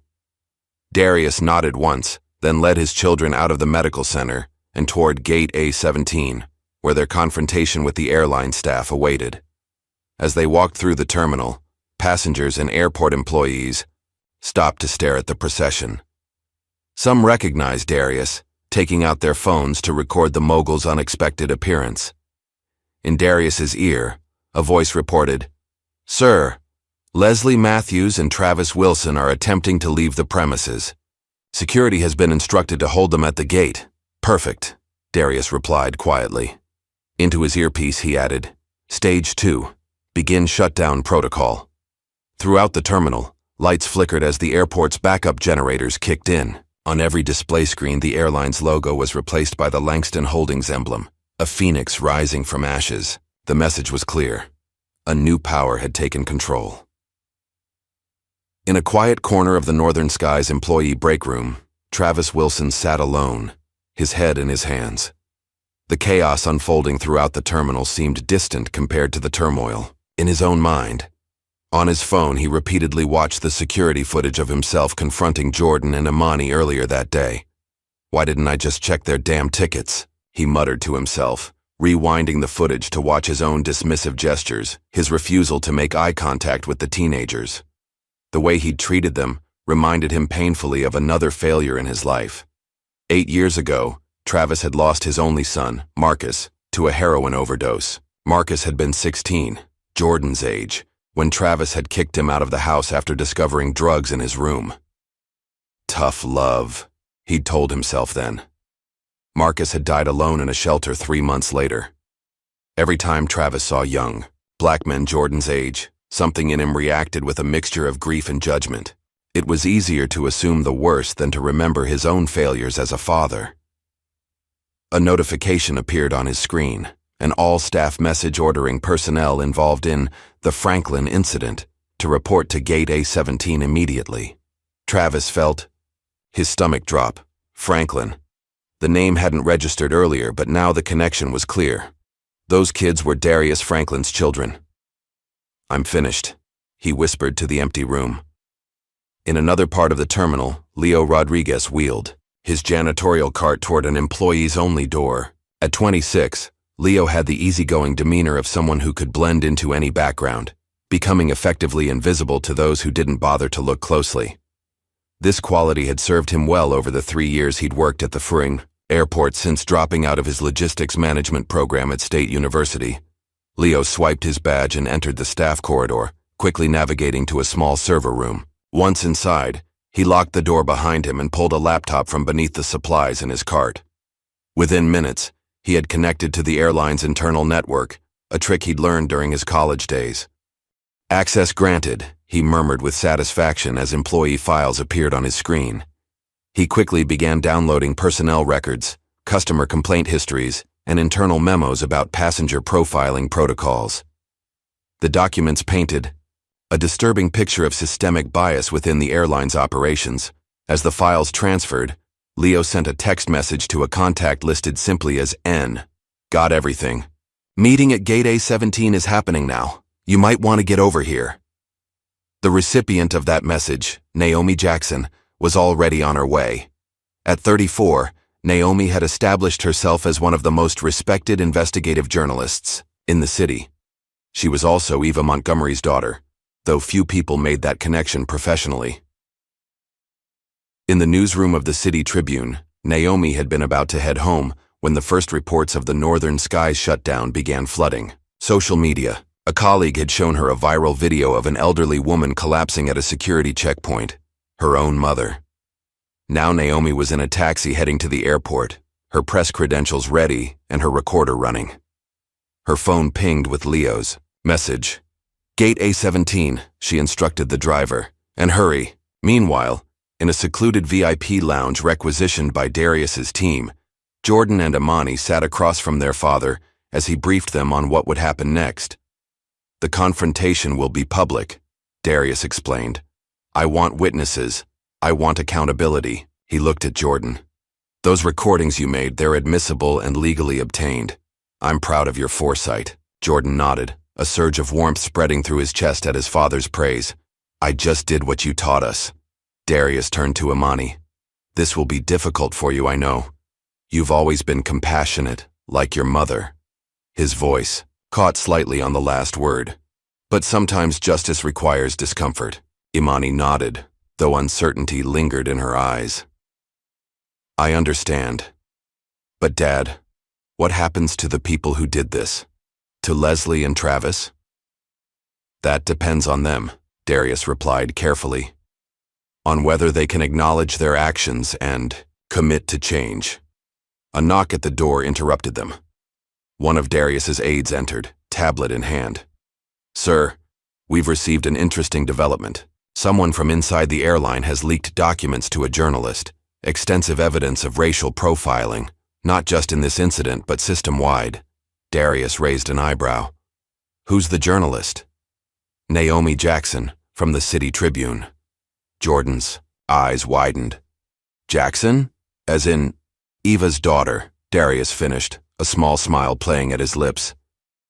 Darius nodded once, then led his children out of the medical center and toward Gate A17, where their confrontation with the airline staff awaited. As they walked through the terminal, passengers and airport employees stopped to stare at the procession. Some recognized Darius, taking out their phones to record the mogul's unexpected appearance. In Darius's ear, a voice reported, "Sir, Leslie Matthews and Travis Wilson are attempting to leave the premises. Security has been instructed to hold them at the gate." "Perfect," Darius replied quietly. Into his earpiece he added, "Stage 2, begin shutdown protocol." Throughout the terminal, lights flickered as the airport's backup generators kicked in. On every display screen, the airline's logo was replaced by the Langston Holdings emblem, a phoenix rising from ashes. The message was clear. A new power had taken control. In a quiet corner of the Northern Skies employee break room, Travis Wilson sat alone, his head in his hands. The chaos unfolding throughout the terminal seemed distant compared to the turmoil in his own mind. On his phone, he repeatedly watched the security footage of himself confronting Jordan and Imani earlier that day. "Why didn't I just check their damn tickets?" he muttered to himself, rewinding the footage to watch his own dismissive gestures, his refusal to make eye contact with the teenagers. The way he'd treated them reminded him painfully of another failure in his life. 8 years ago, Travis had lost his only son, Marcus, to a heroin overdose. Marcus had been 16, Jordan's age, when Travis had kicked him out of the house after discovering drugs in his room. Tough love, he'd told himself then. Marcus had died alone in a shelter 3 months later. Every time Travis saw young, black men Jordan's age, something in him reacted with a mixture of grief and judgment. It was easier to assume the worst than to remember his own failures as a father. A notification appeared on his screen, an all-staff message ordering personnel involved in the Franklin incident to report to Gate A17 immediately. Travis felt his stomach drop. Franklin. The name hadn't registered earlier, but now the connection was clear. Those kids were Darius Franklin's children. "I'm finished," he whispered to the empty room. In another part of the terminal, Leo Rodriguez wheeled his janitorial cart toward an employees-only door. At 26, Leo had the easygoing demeanor of someone who could blend into any background, becoming effectively invisible to those who didn't bother to look closely. This quality had served him well over the 3 years he'd worked at the Furing airport since dropping out of his logistics management program at State University. Leo swiped his badge and entered the staff corridor, quickly navigating to a small server room. Once inside, he locked the door behind him and pulled a laptop from beneath the supplies in his cart. Within minutes, he had connected to the airline's internal network, a trick he'd learned during his college days. "Access granted," he murmured with satisfaction as employee files appeared on his screen. He quickly began downloading personnel records, customer complaint histories, and internal memos about passenger profiling protocols. The documents painted a disturbing picture of systemic bias within the airline's operations. As the files transferred, Leo sent a text message to a contact listed simply as N. Got everything. Meeting at Gate A17 is happening now. You might want to get over here. The recipient of that message, Naomi Jackson, was already on her way. At 34, Naomi had established herself as one of the most respected investigative journalists in the city. She was also Eva Montgomery's daughter, though few people made that connection professionally. In the newsroom of the City Tribune, Naomi had been about to head home when the first reports of the Northern Skies shutdown began flooding. Social media. A colleague had shown her a viral video of an elderly woman collapsing at a security checkpoint, her own mother. Now Naomi was in a taxi heading to the airport, her press credentials ready and her recorder running. Her phone pinged with Leo's message. Gate A17, she instructed the driver, and hurry. Meanwhile, in a secluded VIP lounge requisitioned by Darius's team, Jordan and Imani sat across from their father as he briefed them on what would happen next. The confrontation will be public, Darius explained. I want witnesses. I want accountability. He looked at Jordan. Those recordings you made, they're admissible and legally obtained. I'm proud of your foresight. Jordan nodded, a surge of warmth spreading through his chest at his father's praise. I just did what you taught us. Darius turned to Imani. This will be difficult for you, I know. You've always been compassionate, like your mother. His voice caught slightly on the last word. But sometimes justice requires discomfort. Imani nodded, though uncertainty lingered in her eyes. I understand. But Dad, what happens to the people who did this? To Leslie and Travis? That depends on them, Darius replied carefully. On whether they can acknowledge their actions and commit to change. A knock at the door interrupted them. One of Darius's aides entered, tablet in hand. Sir, we've received an interesting development. Someone from inside the airline has leaked documents to a journalist, extensive evidence of racial profiling, not just in this incident but system-wide. Darius raised an eyebrow. Who's the journalist? Naomi Jackson, from the City Tribune. Jordan's eyes widened. Jackson? As in Eva's daughter, Darius finished, a small smile playing at his lips.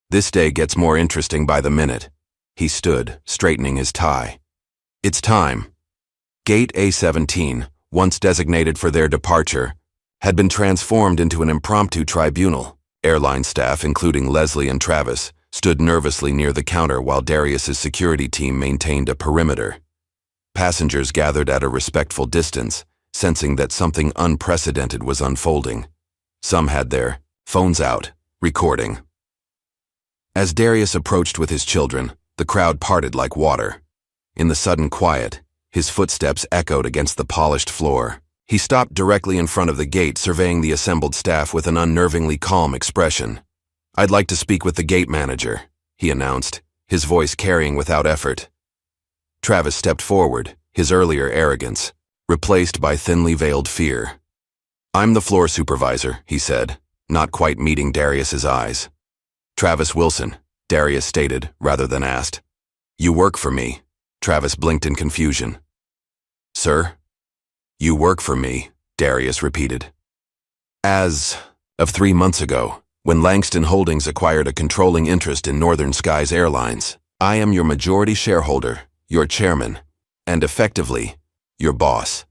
This day gets more interesting by the minute. He stood, straightening his tie. It's time. Gate A17, once designated for their departure, had been transformed into an impromptu tribunal. Airline staff, including Leslie and Travis, stood nervously near the counter while Darius's security team maintained a perimeter. Passengers gathered at a respectful distance, sensing that something unprecedented was unfolding. Some had their phones out, recording. As Darius approached with his children, the crowd parted like water. In the sudden quiet, his footsteps echoed against the polished floor. He stopped directly in front of the gate, surveying the assembled staff with an unnervingly calm expression. I'd like to speak with the gate manager, he announced, his voice carrying without effort. Travis stepped forward, his earlier arrogance replaced by thinly veiled fear. I'm the floor supervisor, he said, not quite meeting Darius's eyes. Travis Wilson, Darius stated, rather than asked. You work for me. Travis blinked in confusion. Sir? You work for me, Darius repeated. As of 3 months ago, when Langston Holdings acquired a controlling interest in Northern Skies Airlines, I am your majority shareholder, your chairman, and effectively, your boss.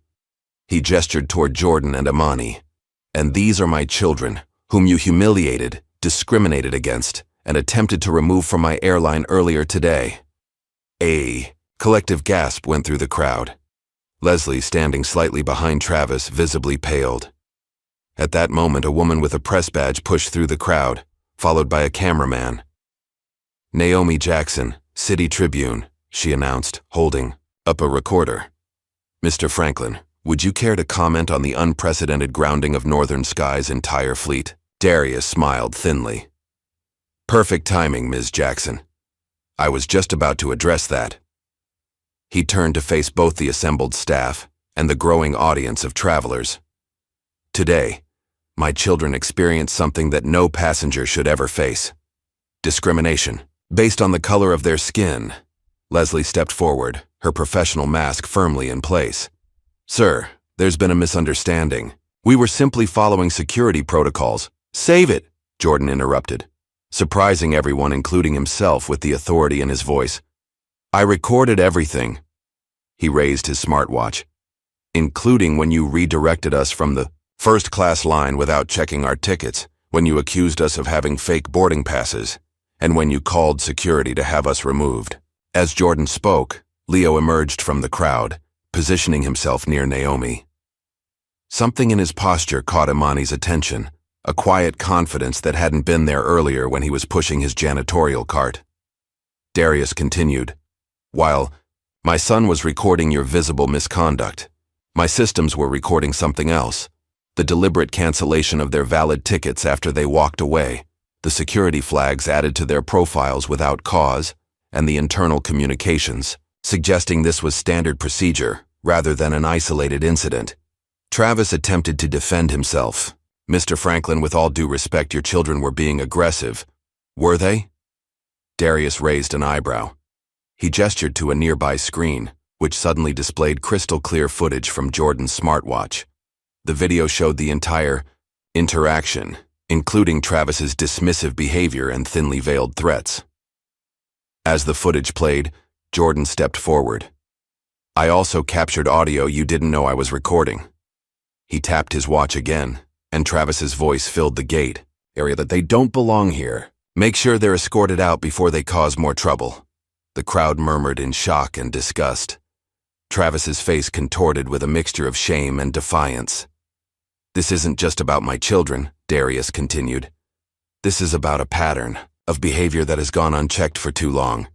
He gestured toward Jordan and Imani. And these are my children, whom you humiliated, discriminated against, and attempted to remove from my airline earlier today. A collective gasp went through the crowd. Leslie, standing slightly behind Travis, visibly paled. At that moment, a woman with a press badge pushed through the crowd, followed by a cameraman. Naomi Jackson, City Tribune, she announced, holding up a recorder. Mr. Franklin, would you care to comment on the unprecedented grounding of Northern Skies' entire fleet? Darius smiled thinly. Perfect timing, Ms. Jackson. I was just about to address that. He turned to face both the assembled staff and the growing audience of travelers. Today, My children experienced something that no passenger should ever face. Discrimination, based on the color of their skin. Leslie stepped forward, her professional mask firmly in place. Sir, there's been a misunderstanding. We were simply following security protocols. Save it, Jordan interrupted, surprising everyone, including himself, with the authority in his voice. I recorded everything. He raised his smartwatch. Including when you redirected us from the first-class line without checking our tickets, when you accused us of having fake boarding passes, and when you called security to have us removed. As Jordan spoke, Leo emerged from the crowd, positioning himself near Naomi. Something in his posture caught Imani's attention, a quiet confidence that hadn't been there earlier when he was pushing his janitorial cart. Darius continued, While my son was recording your visible misconduct, my systems were recording something else. The deliberate cancellation of their valid tickets after they walked away, the security flags added to their profiles without cause, and the internal communications, suggesting this was standard procedure rather than an isolated incident. Travis attempted to defend himself. Mr. Franklin, with all due respect, your children were being aggressive. Were they? Darius raised an eyebrow. He gestured to a nearby screen, which suddenly displayed crystal-clear footage from Jordan's smartwatch. The video showed the entire interaction, including Travis's dismissive behavior and thinly veiled threats. As the footage played, Jordan stepped forward. I also captured audio you didn't know I was recording. He tapped his watch again, and Travis's voice filled the gate. Area that they don't belong here. Make sure they're escorted out before they cause more trouble. The crowd murmured in shock and disgust. Travis's face contorted with a mixture of shame and defiance. This isn't just about my children, Darius continued. This is about a pattern of behavior that has gone unchecked for too long.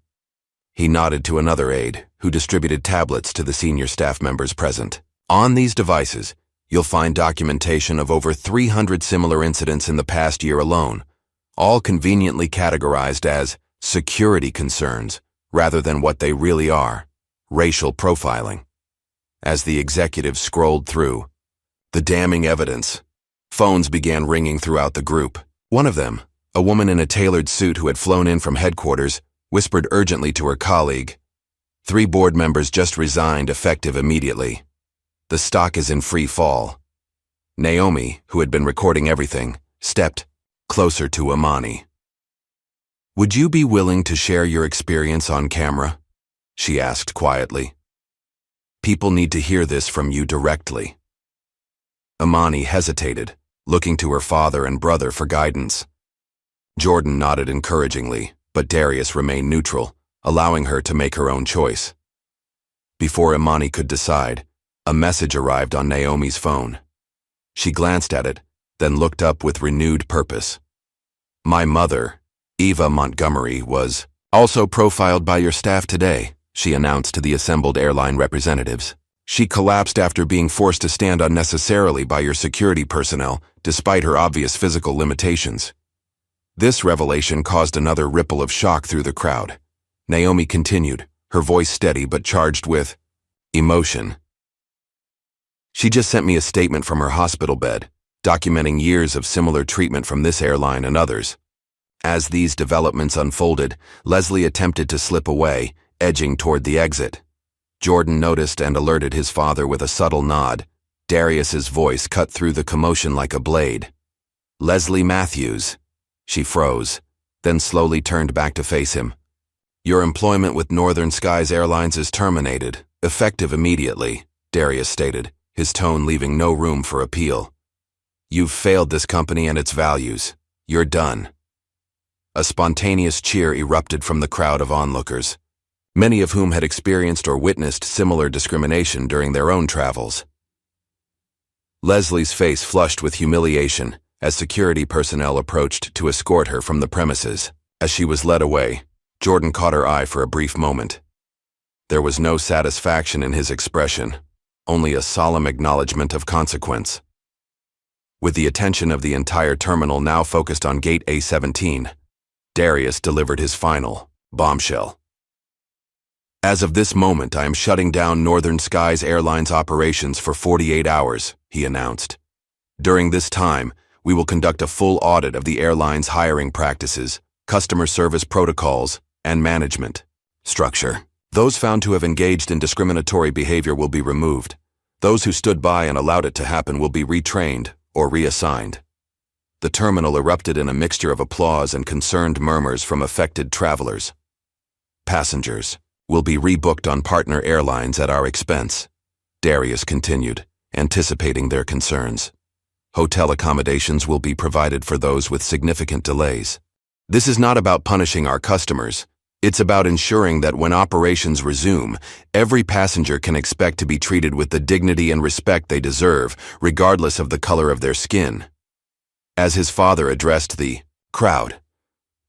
He nodded to another aide, who distributed tablets to the senior staff members present. On these devices, you'll find documentation of over 300 similar incidents in the past year alone, all conveniently categorized as security concerns rather than what they really are, racial profiling. As the executive scrolled through the damning evidence, phones began ringing throughout the group. One of them, a woman in a tailored suit who had flown in from headquarters, whispered urgently to her colleague, 3 board members just resigned, effective immediately. The stock is in free fall. Naomi, who had been recording everything, stepped closer to Imani. Would you be willing to share your experience on camera? She asked quietly. People need to hear this from you directly. Imani hesitated, looking to her father and brother for guidance. Jordan nodded encouragingly, but Darius remained neutral, allowing her to make her own choice. Before Imani could decide, a message arrived on Naomi's phone. She glanced at it, then looked up with renewed purpose. My mother, Eva Montgomery, was also profiled by your staff today, she announced to the assembled airline representatives. She collapsed after being forced to stand unnecessarily by your security personnel, despite her obvious physical limitations. This revelation caused another ripple of shock through the crowd. Naomi continued, her voice steady but charged with emotion. She just sent me a statement from her hospital bed, documenting years of similar treatment from this airline and others. As these developments unfolded, Leslie attempted to slip away, edging toward the exit. Jordan noticed and alerted his father with a subtle nod. Darius's voice cut through the commotion like a blade. Leslie Matthews. She froze, then slowly turned back to face him. Your employment with Northern Skies Airlines is terminated, effective immediately, Darius stated, his tone leaving no room for appeal. You've failed this company and its values. You're done. A spontaneous cheer erupted from the crowd of onlookers, many of whom had experienced or witnessed similar discrimination during their own travels. Leslie's face flushed with humiliation as security personnel approached to escort her from the premises. As she was led away, Jordan caught her eye for a brief moment. There was no satisfaction in his expression, only a solemn acknowledgement of consequence. With the attention of the entire terminal now focused on Gate A17, Darius delivered his final bombshell. As of this moment, I am shutting down Northern Skies Airlines operations for 48 hours, he announced. During this time, we will conduct a full audit of the airline's hiring practices, customer service protocols, and management structure. Those found to have engaged in discriminatory behavior will be removed. Those who stood by and allowed it to happen will be retrained or reassigned. The terminal erupted in a mixture of applause and concerned murmurs from affected travelers. Passengers will be rebooked on partner airlines at our expense, Darius continued, anticipating their concerns. Hotel accommodations will be provided for those with significant delays. This is not about punishing our customers. It's about ensuring that when operations resume, every passenger can expect to be treated with the dignity and respect they deserve, regardless of the color of their skin. As his father addressed the crowd,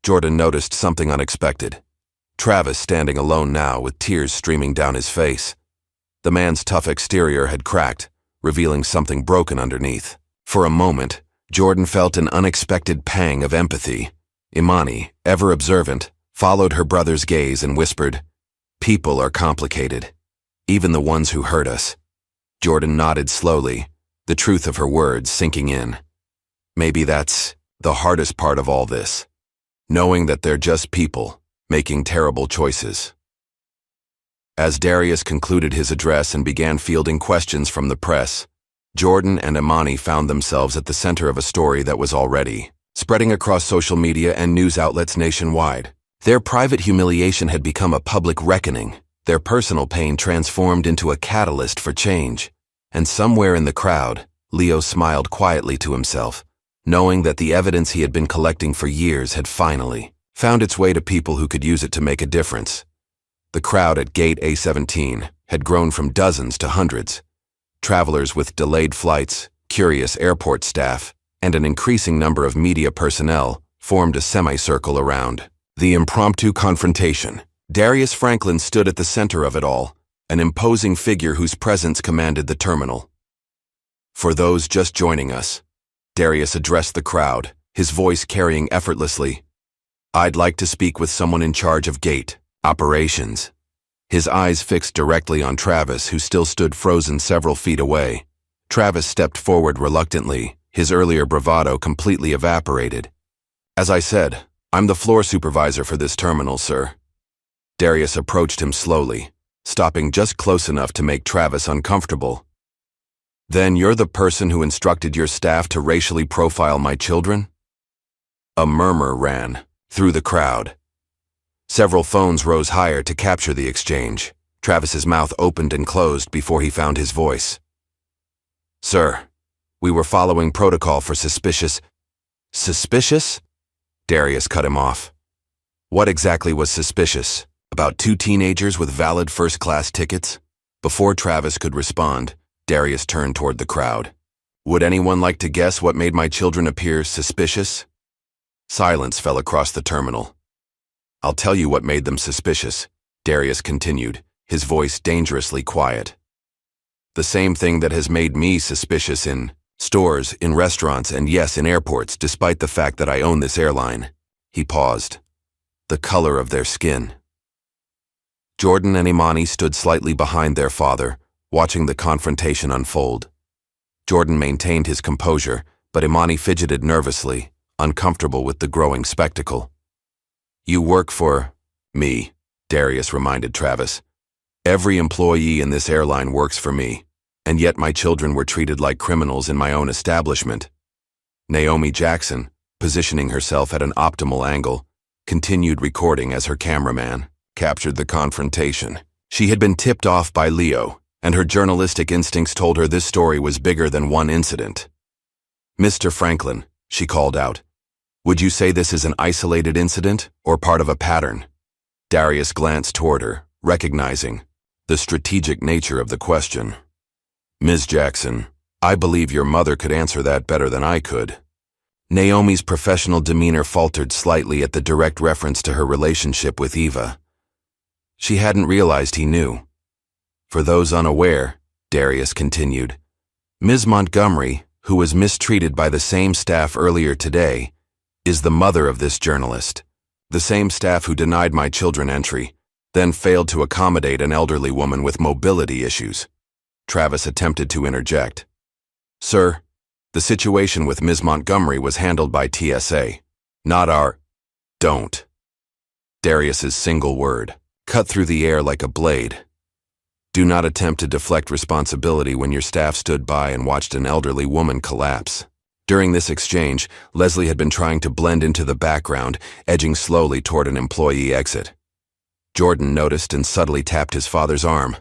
Jordan noticed something unexpected. Travis standing alone now with tears streaming down his face. The man's tough exterior had cracked, revealing something broken underneath. For a moment, Jordan felt an unexpected pang of empathy. Imani, ever observant, followed her brother's gaze and whispered, "People are complicated, even the ones who hurt us." Jordan nodded slowly, the truth of her words sinking in. Maybe that's the hardest part of all this, knowing that they're just people, making terrible choices. As Darius concluded his address and began fielding questions from the press, Jordan and Imani found themselves at the center of a story that was already spreading across social media and news outlets nationwide. Their private humiliation had become a public reckoning, their personal pain transformed into a catalyst for change. And somewhere in the crowd, Leo smiled quietly to himself, knowing that the evidence he had been collecting for years had finally found its way to people who could use it to make a difference. The crowd at Gate A17 had grown from dozens to hundreds. Travelers with delayed flights, curious airport staff, and an increasing number of media personnel formed a semicircle around the impromptu confrontation. Darius Franklin stood at the center of it all, an imposing figure whose presence commanded the terminal. For those just joining us, Darius addressed the crowd, his voice carrying effortlessly, "I'd like to speak with someone in charge of gate operations." His eyes fixed directly on Travis, who still stood frozen several feet away. Travis stepped forward reluctantly, his earlier bravado completely evaporated. "As I said, I'm the floor supervisor for this terminal, sir." Darius approached him slowly, stopping just close enough to make Travis uncomfortable. "Then you're the person who instructed your staff to racially profile my children?" A murmur ran through the crowd. Several phones rose higher to capture the exchange. Travis's mouth opened and closed before he found his voice. "Sir, we were following protocol for suspicious..." "Suspicious?" Darius cut him off. What exactly was suspicious? About two teenagers with valid first-class tickets? Before Travis could respond, Darius turned toward the crowd. "Would anyone like to guess what made my children appear suspicious?" Silence fell across the terminal. "I'll tell you what made them suspicious," Darius continued, his voice dangerously quiet. "The same thing that has made me suspicious in stores, in restaurants, and yes, in airports, despite the fact that I own this airline." He paused. "The color of their skin." Jordan and Imani stood slightly behind their father, watching the confrontation unfold. Jordan maintained his composure, but Imani fidgeted nervously, uncomfortable with the growing spectacle. "You work for me," Darius reminded Travis. "Every employee in this airline works for me, and yet my children were treated like criminals in my own establishment." Naomi Jackson, positioning herself at an optimal angle, continued recording as her cameraman captured the confrontation. She had been tipped off by Leo, and her journalistic instincts told her this story was bigger than one incident. "Mr. Franklin," she called out, "would you say this is an isolated incident or part of a pattern?" Darius glanced toward her, recognizing the strategic nature of the question. "Ms. Jackson, I believe your mother could answer that better than I could." Naomi's professional demeanor faltered slightly at the direct reference to her relationship with Eva. She hadn't realized he knew. "For those unaware," Darius continued, "Ms. Montgomery, who was mistreated by the same staff earlier today, is the mother of this journalist. The same staff who denied my children entry, then failed to accommodate an elderly woman with mobility issues." Travis attempted to interject. "Sir, The situation with Ms. Montgomery was handled by TSA, not our... Don't. Darius's single word, cut through the air like a blade. Do not attempt to deflect responsibility when your staff stood by and watched an elderly woman collapse. During this exchange, Leslie had been trying to blend into the background, edging slowly toward an employee exit. Jordan noticed and subtly tapped his father's arm.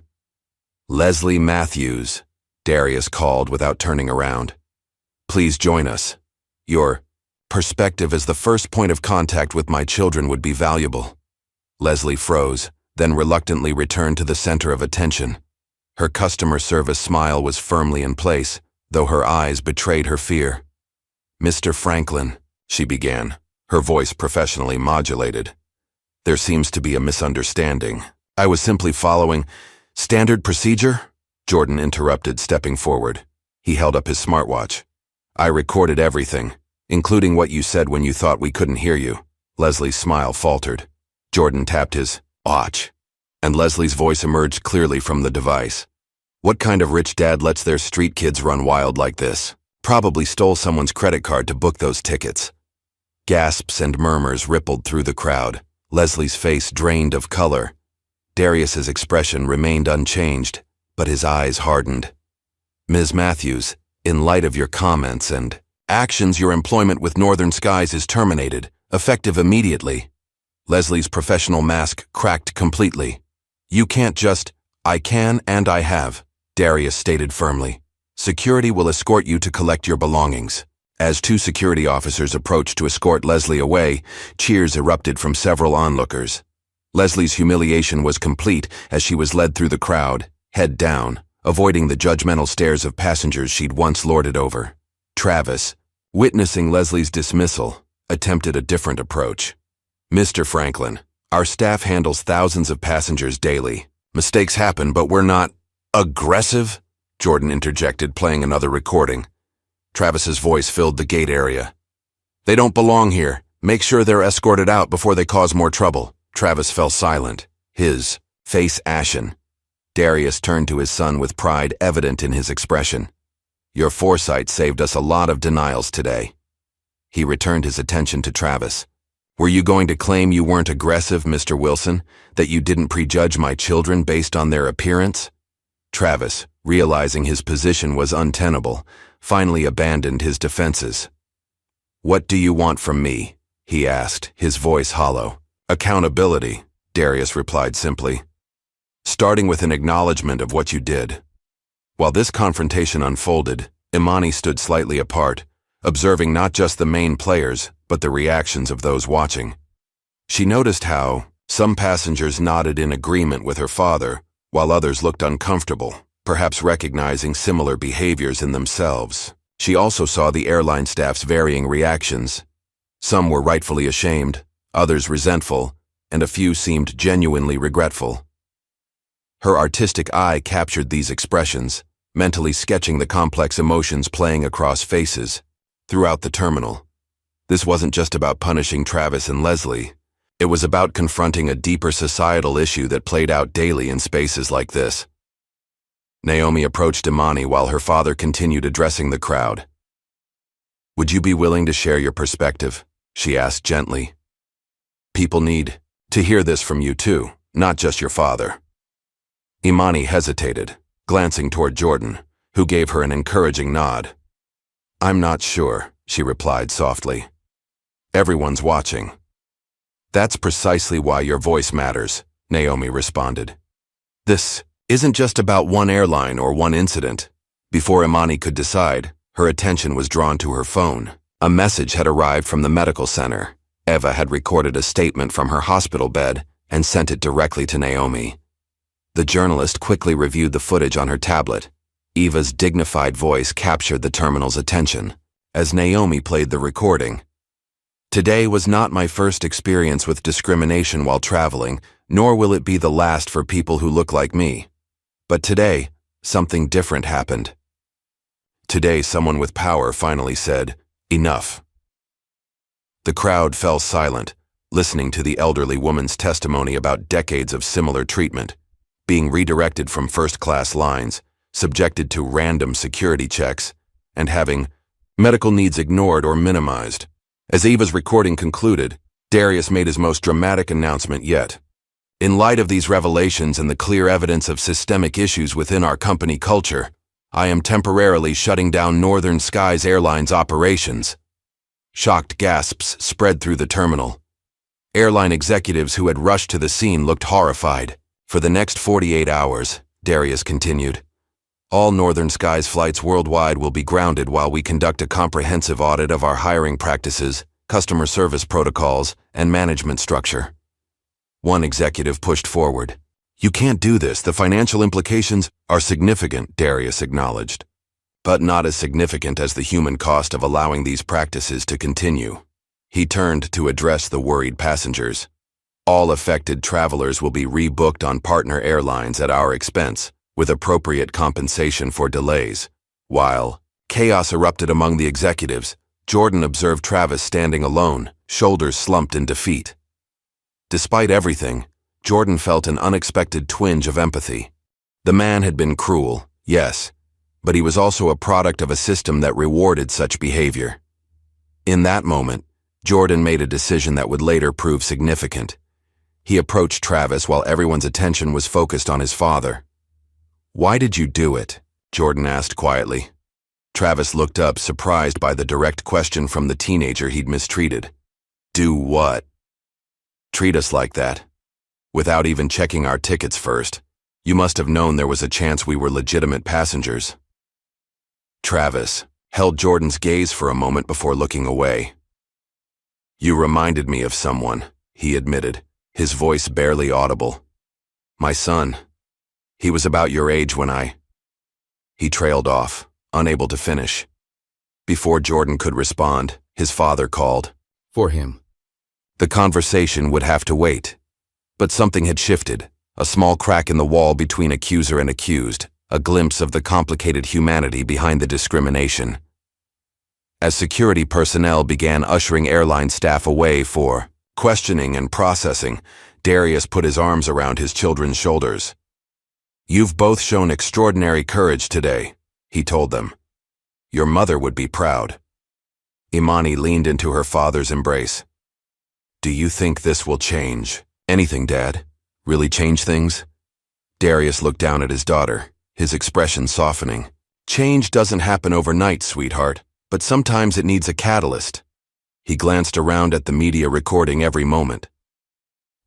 "Leslie Matthews," Darius called without turning around. "Please join us. Your perspective as the first point of contact with my children would be valuable." Leslie froze, then reluctantly returned to the center of attention. Her customer service smile was firmly in place, though her eyes betrayed her fear. "Mr. Franklin," she began, her voice professionally modulated. "There seems to be a misunderstanding. I was simply following standard procedure?" Jordan interrupted, stepping forward. He held up his smartwatch. "I recorded everything, including what you said when you thought we couldn't hear you." Leslie's smile faltered. Jordan tapped his watch, and Leslie's voice emerged clearly from the device. "What kind of rich dad lets their street kids run wild like this? Probably stole someone's credit card to book those tickets." Gasps and murmurs rippled through the crowd. Leslie's face drained of color. Darius's expression remained unchanged, but his eyes hardened. "Ms. Matthews, in light of your comments and actions, your employment with Northern Skies is terminated, effective immediately." Leslie's professional mask cracked completely. "You can't just..." "I can and I have," Darius stated firmly. "Security will escort you to collect your belongings." As two security officers approached to escort Leslie away, cheers erupted from several onlookers. Leslie's humiliation was complete as she was led through the crowd, head down, avoiding the judgmental stares of passengers she'd once lorded over. Travis, witnessing Leslie's dismissal, attempted a different approach. "Mr. Franklin, our staff handles thousands of passengers daily. Mistakes happen, but we're not..." "Aggressive?" Jordan interjected, playing another recording. Travis's voice filled the gate area. "They don't belong here. Make sure they're escorted out before they cause more trouble." Travis fell silent, his face ashen. Darius turned to his son with pride evident in his expression. "Your foresight saved us a lot of denials today." He returned his attention to Travis. "Were you going to claim you weren't aggressive, Mr. Wilson, that you didn't prejudge my children based on their appearance?" Travis, realizing his position was untenable, finally abandoned his defenses. "What do you want from me?" he asked, his voice hollow. "Accountability," Darius replied simply. "Starting with an acknowledgement of what you did." While this confrontation unfolded, Imani stood slightly apart, observing not just the main players, but the reactions of those watching. She noticed how some passengers nodded in agreement with her father, while others looked uncomfortable, perhaps recognizing similar behaviors in themselves. She also saw the airline staff's varying reactions. Some were rightfully ashamed, others resentful, and a few seemed genuinely regretful. Her artistic eye captured these expressions, mentally sketching the complex emotions playing across faces. Throughout the terminal, this wasn't just about punishing Travis and Leslie. It was about confronting a deeper societal issue that played out daily in spaces like this. Naomi approached Imani while her father continued addressing the crowd. "Would you be willing to share your perspective?" she asked gently. "People need to hear this from you too, not just your father." Imani hesitated, glancing toward Jordan, who gave her an encouraging nod. "I'm not sure," she replied softly. "Everyone's watching." "That's precisely why your voice matters," Naomi responded. "This isn't just about one airline or one incident." Before Imani could decide, her attention was drawn to her phone. A message had arrived from the medical center. Eva had recorded a statement from her hospital bed and sent it directly to Naomi. The journalist quickly reviewed the footage on her tablet. Eva's dignified voice captured the terminal's attention as Naomi played the recording. "Today was not my first experience with discrimination while traveling, nor will it be the last for people who look like me. But today, something different happened." Today, someone with power finally said, "Enough." The crowd fell silent, listening to the elderly woman's testimony about decades of similar treatment, being redirected from first-class lines, subjected to random security checks, and having medical needs ignored or minimized. As Eva's recording concluded, Darius made his most dramatic announcement yet. In light of these revelations and the clear evidence of systemic issues within our company culture, I am temporarily shutting down Northern Skies Airlines operations. Shocked gasps spread through the terminal. Airline executives who had rushed to the scene looked horrified. For the next 48 hours, Darius continued, all Northern Skies flights worldwide will be grounded while we conduct a comprehensive audit of our hiring practices, customer service protocols, and management structure. One executive pushed forward. You can't do this. The financial implications are significant, Darius acknowledged, but not as significant as the human cost of allowing these practices to continue. He turned to address the worried passengers. All affected travelers will be rebooked on partner airlines at our expense, with appropriate compensation for delays. While chaos erupted among the executives, Jordan observed Travis standing alone, shoulders slumped in defeat. Despite everything, Jordan felt an unexpected twinge of empathy. The man had been cruel, yes, but he was also a product of a system that rewarded such behavior. In that moment, Jordan made a decision that would later prove significant. He approached Travis while everyone's attention was focused on his father. Why did you do it? Jordan asked quietly. Travis looked up, surprised by the direct question from the teenager he'd mistreated. Do what? Treat us like that. Without even checking our tickets first. You must have known there was a chance we were legitimate passengers. Travis held Jordan's gaze for a moment before looking away. You reminded me of someone, he admitted, his voice barely audible. My son. He was about your age when He trailed off, unable to finish. Before Jordan could respond, his father called for him. The conversation would have to wait. But something had shifted, a small crack in the wall between accuser and accused, a glimpse of the complicated humanity behind the discrimination. As security personnel began ushering airline staff away for questioning and processing, Darius put his arms around his children's shoulders. You've both shown extraordinary courage today, he told them. Your mother would be proud. Imani leaned into her father's embrace. Do you think this will change anything, Dad? Really change things? Darius looked down at his daughter, his expression softening. Change doesn't happen overnight, sweetheart, but sometimes it needs a catalyst. He glanced around at the media recording every moment.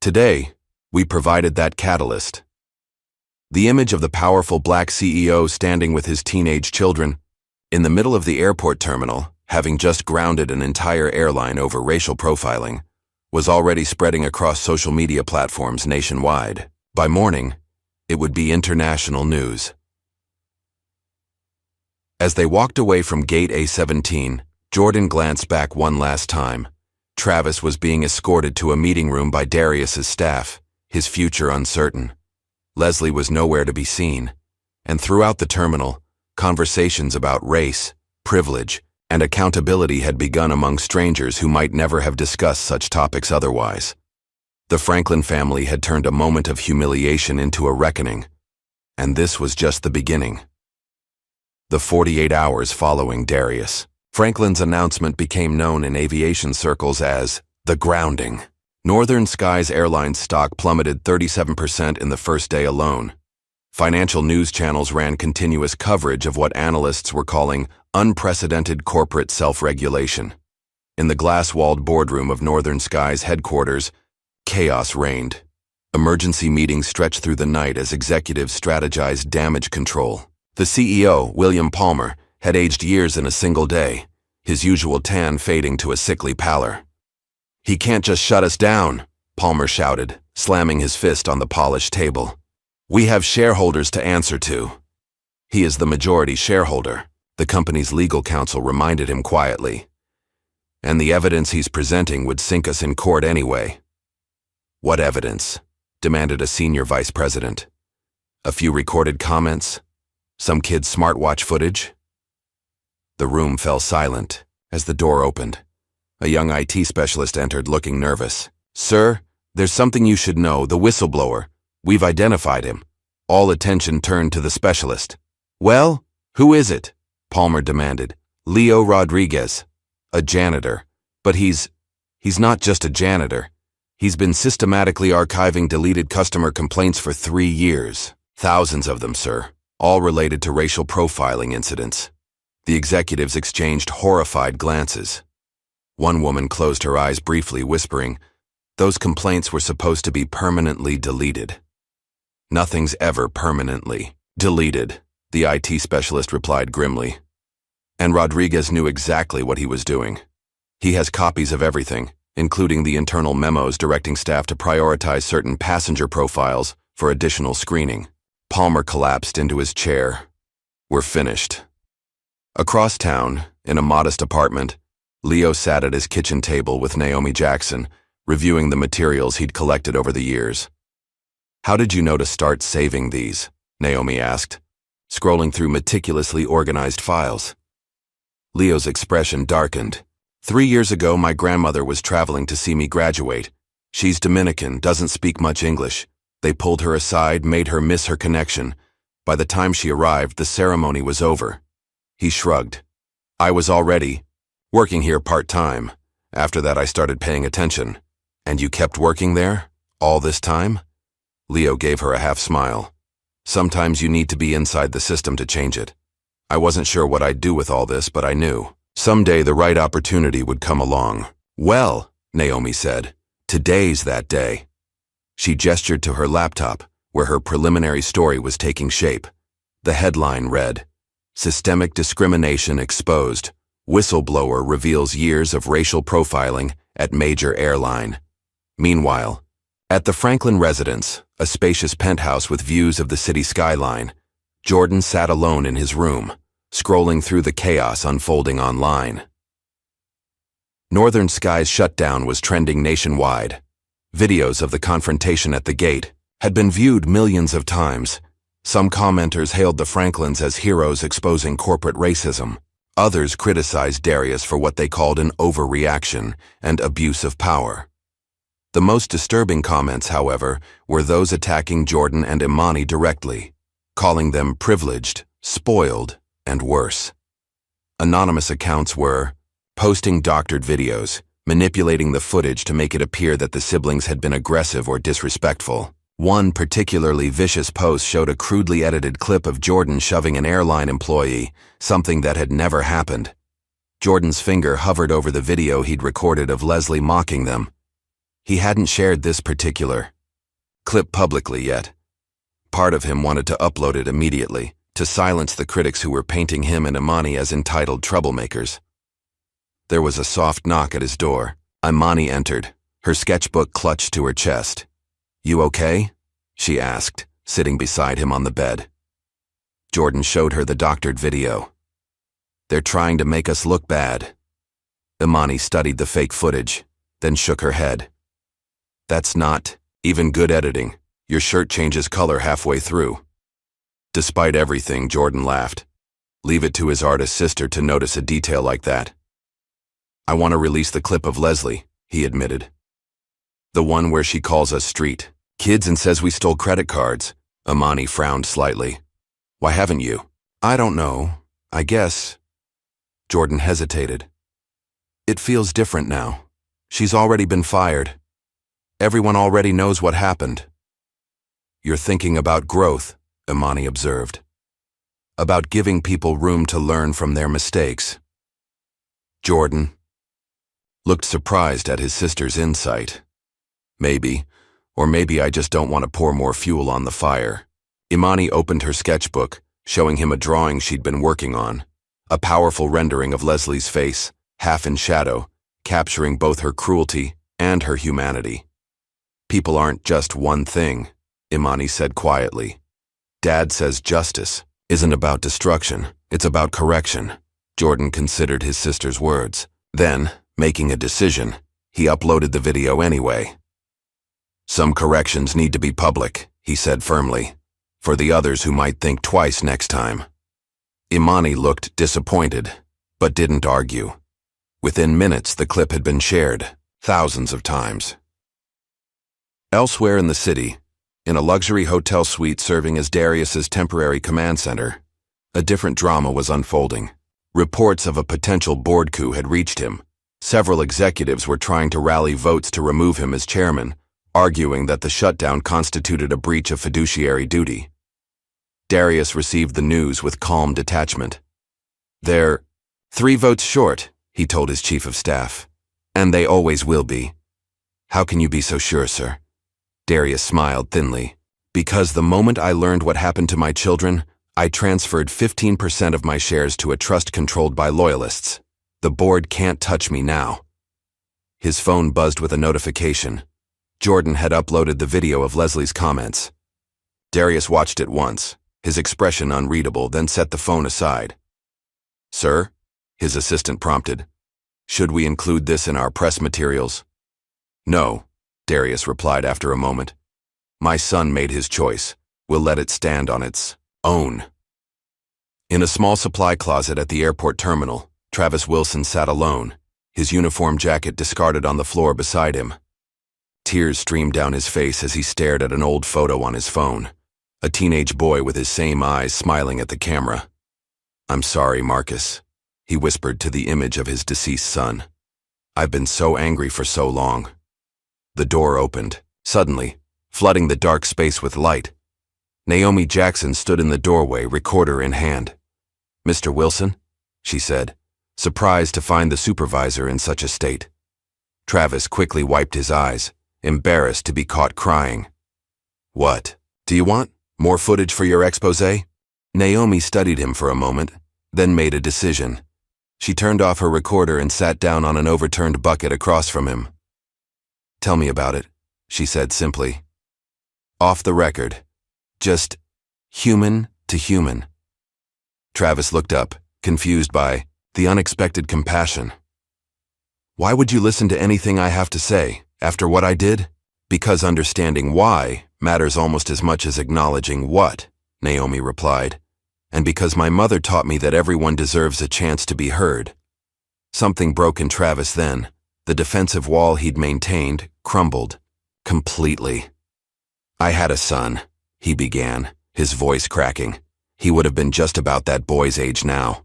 Today, we provided that catalyst. The image of the powerful black CEO standing with his teenage children in the middle of the airport terminal, having just grounded an entire airline over racial profiling, was already spreading across social media platforms nationwide. By morning, it would be international news. As they walked away from Gate A17, Jordan glanced back one last time. Travis was being escorted to a meeting room by Darius's staff, his future uncertain. Leslie was nowhere to be seen, and throughout the terminal, conversations about race, privilege, and accountability had begun among strangers who might never have discussed such topics otherwise. The Franklin family had turned a moment of humiliation into a reckoning, and this was just the beginning. The 48 hours following Darius, Franklin's announcement became known in aviation circles as the grounding. Northern Skies Airlines stock plummeted 37% in the first day alone. Financial news channels ran continuous coverage of what analysts were calling unprecedented corporate self-regulation. In the glass-walled boardroom of Northern Skies headquarters, chaos reigned. Emergency meetings stretched through the night as executives strategized damage control. The CEO, William Palmer, had aged years in a single day, his usual tan fading to a sickly pallor. He can't just shut us down, Palmer shouted, slamming his fist on the polished table. We have shareholders to answer to. He is the majority shareholder, the company's legal counsel reminded him quietly. And the evidence he's presenting would sink us in court anyway. What evidence? Demanded a senior vice president. A few recorded comments? Some kid's smartwatch footage? The room fell silent as the door opened. A young IT specialist entered looking nervous. Sir, there's something you should know, the whistleblower. We've identified him. All attention turned to the specialist. Well, who is it? Palmer demanded, Leo Rodriguez, a janitor. But he's not just a janitor. He's been systematically archiving deleted customer complaints for 3 years. Thousands of them, sir, all related to racial profiling incidents. The executives exchanged horrified glances. One woman closed her eyes briefly, whispering, "Those complaints were supposed to be permanently deleted." "Nothing's ever permanently deleted," the IT specialist replied grimly. And Rodriguez knew exactly what he was doing. He has copies of everything, including the internal memos directing staff to prioritize certain passenger profiles for additional screening. Palmer collapsed into his chair. "We're finished." Across town, in a modest apartment, Leo sat at his kitchen table with Naomi Jackson, reviewing the materials he'd collected over the years. "How did you know to start saving these?" Naomi asked, scrolling through meticulously organized files. Leo's expression darkened. 3 years ago, my grandmother was traveling to see me graduate. She's Dominican, doesn't speak much English. They pulled her aside, made her miss her connection. By the time she arrived, the ceremony was over. He shrugged. "I was already working here part-time. After that, I started paying attention." "And you kept working there? All this time?" Leo gave her a half-smile. "Sometimes you need to be inside the system to change it. I wasn't sure what I'd do with all this, but I knew. Someday the right opportunity would come along." "Well," Naomi said, "today's that day." She gestured to her laptop, where her preliminary story was taking shape. The headline read, "Systemic Discrimination Exposed. Whistleblower Reveals Years of Racial Profiling at Major Airline." Meanwhile, at the Franklin residence, a spacious penthouse with views of the city skyline, Jordan sat alone in his room, scrolling through the chaos unfolding online. Northern Sky's shutdown was trending nationwide. Videos of the confrontation at the gate had been viewed millions of times. Some commenters hailed the Franklins as heroes exposing corporate racism. Others criticized Darius for what they called an overreaction and abuse of power. The most disturbing comments, however, were those attacking Jordan and Imani directly, calling them privileged, spoiled, and worse. Anonymous accounts were posting doctored videos, manipulating the footage to make it appear that the siblings had been aggressive or disrespectful. One particularly vicious post showed a crudely edited clip of Jordan shoving an airline employee, something that had never happened. Jordan's finger hovered over the video he'd recorded of Leslie mocking them. He hadn't shared this particular clip publicly yet. Part of him wanted to upload it immediately, to silence the critics who were painting him and Imani as entitled troublemakers. There was a soft knock at his door. Imani entered, her sketchbook clutched to her chest. "You okay?" she asked, sitting beside him on the bed. Jordan showed her the doctored video. "They're trying to make us look bad." Imani studied the fake footage, then shook her head. "That's not even good editing. Your shirt changes color halfway through." Despite everything, Jordan laughed. Leave it to his artist sister to notice a detail like that. "I want to release the clip of Leslie," he admitted. "The one where she calls us street kids and says we stole credit cards." Imani frowned slightly. "Why haven't you?" "I don't know. I guess." Jordan hesitated. "It feels different now. She's already been fired. Everyone already knows what happened." "You're thinking about growth," Imani observed. "About giving people room to learn from their mistakes." Jordan looked surprised at his sister's insight. "Maybe, or maybe I just don't want to pour more fuel on the fire." Imani opened her sketchbook, showing him a drawing she'd been working on, a powerful rendering of Leslie's face, half in shadow, capturing both her cruelty and her humanity. "People aren't just one thing," Imani said quietly. "Dad says justice isn't about destruction, it's about correction." Jordan considered his sister's words. Then, making a decision, he uploaded the video anyway. "Some corrections need to be public," he said firmly, "for the others who might think twice next time." Imani looked disappointed, but didn't argue. Within minutes, the clip had been shared, thousands of times. Elsewhere in the city, in a luxury hotel suite serving as Darius's temporary command center, a different drama was unfolding. Reports of a potential board coup had reached him. Several executives were trying to rally votes to remove him as chairman, arguing that the shutdown constituted a breach of fiduciary duty. Darius received the news with calm detachment. "They're 3 votes short," he told his chief of staff. "And they always will be." "How can you be so sure, sir?" Darius smiled thinly. "Because the moment I learned what happened to my children, I transferred 15% of my shares to a trust controlled by loyalists. The board can't touch me now." His phone buzzed with a notification. Jordan had uploaded the video of Leslie's comments. Darius watched it once, his expression unreadable, then set the phone aside. "Sir?" his assistant prompted. "Should we include this in our press materials?" "No," Darius replied after a moment. "My son made his choice. We'll let it stand on its own." In a small supply closet at the airport terminal, Travis Wilson sat alone, his uniform jacket discarded on the floor beside him. Tears streamed down his face as he stared at an old photo on his phone, a teenage boy with his same eyes smiling at the camera. "I'm sorry, Marcus," he whispered to the image of his deceased son. "I've been so angry for so long." The door opened, suddenly, flooding the dark space with light. Naomi Jackson stood in the doorway, recorder in hand. "Mr. Wilson?" she said, surprised to find the supervisor in such a state. Travis quickly wiped his eyes, embarrassed to be caught crying. "What? Do you want more footage for your exposé?" Naomi studied him for a moment, then made a decision. She turned off her recorder and sat down on an overturned bucket across from him. "Tell me about it," she said simply. "Off the record. Just human to human." Travis looked up, confused by the unexpected compassion. "Why would you listen to anything I have to say, after what I did?" "Because understanding why matters almost as much as acknowledging what," Naomi replied. "And because my mother taught me that everyone deserves a chance to be heard." Something broke in Travis then. The defensive wall he'd maintained crumbled. Completely. "I had a son," he began, his voice cracking. He would have been just about that boy's age now.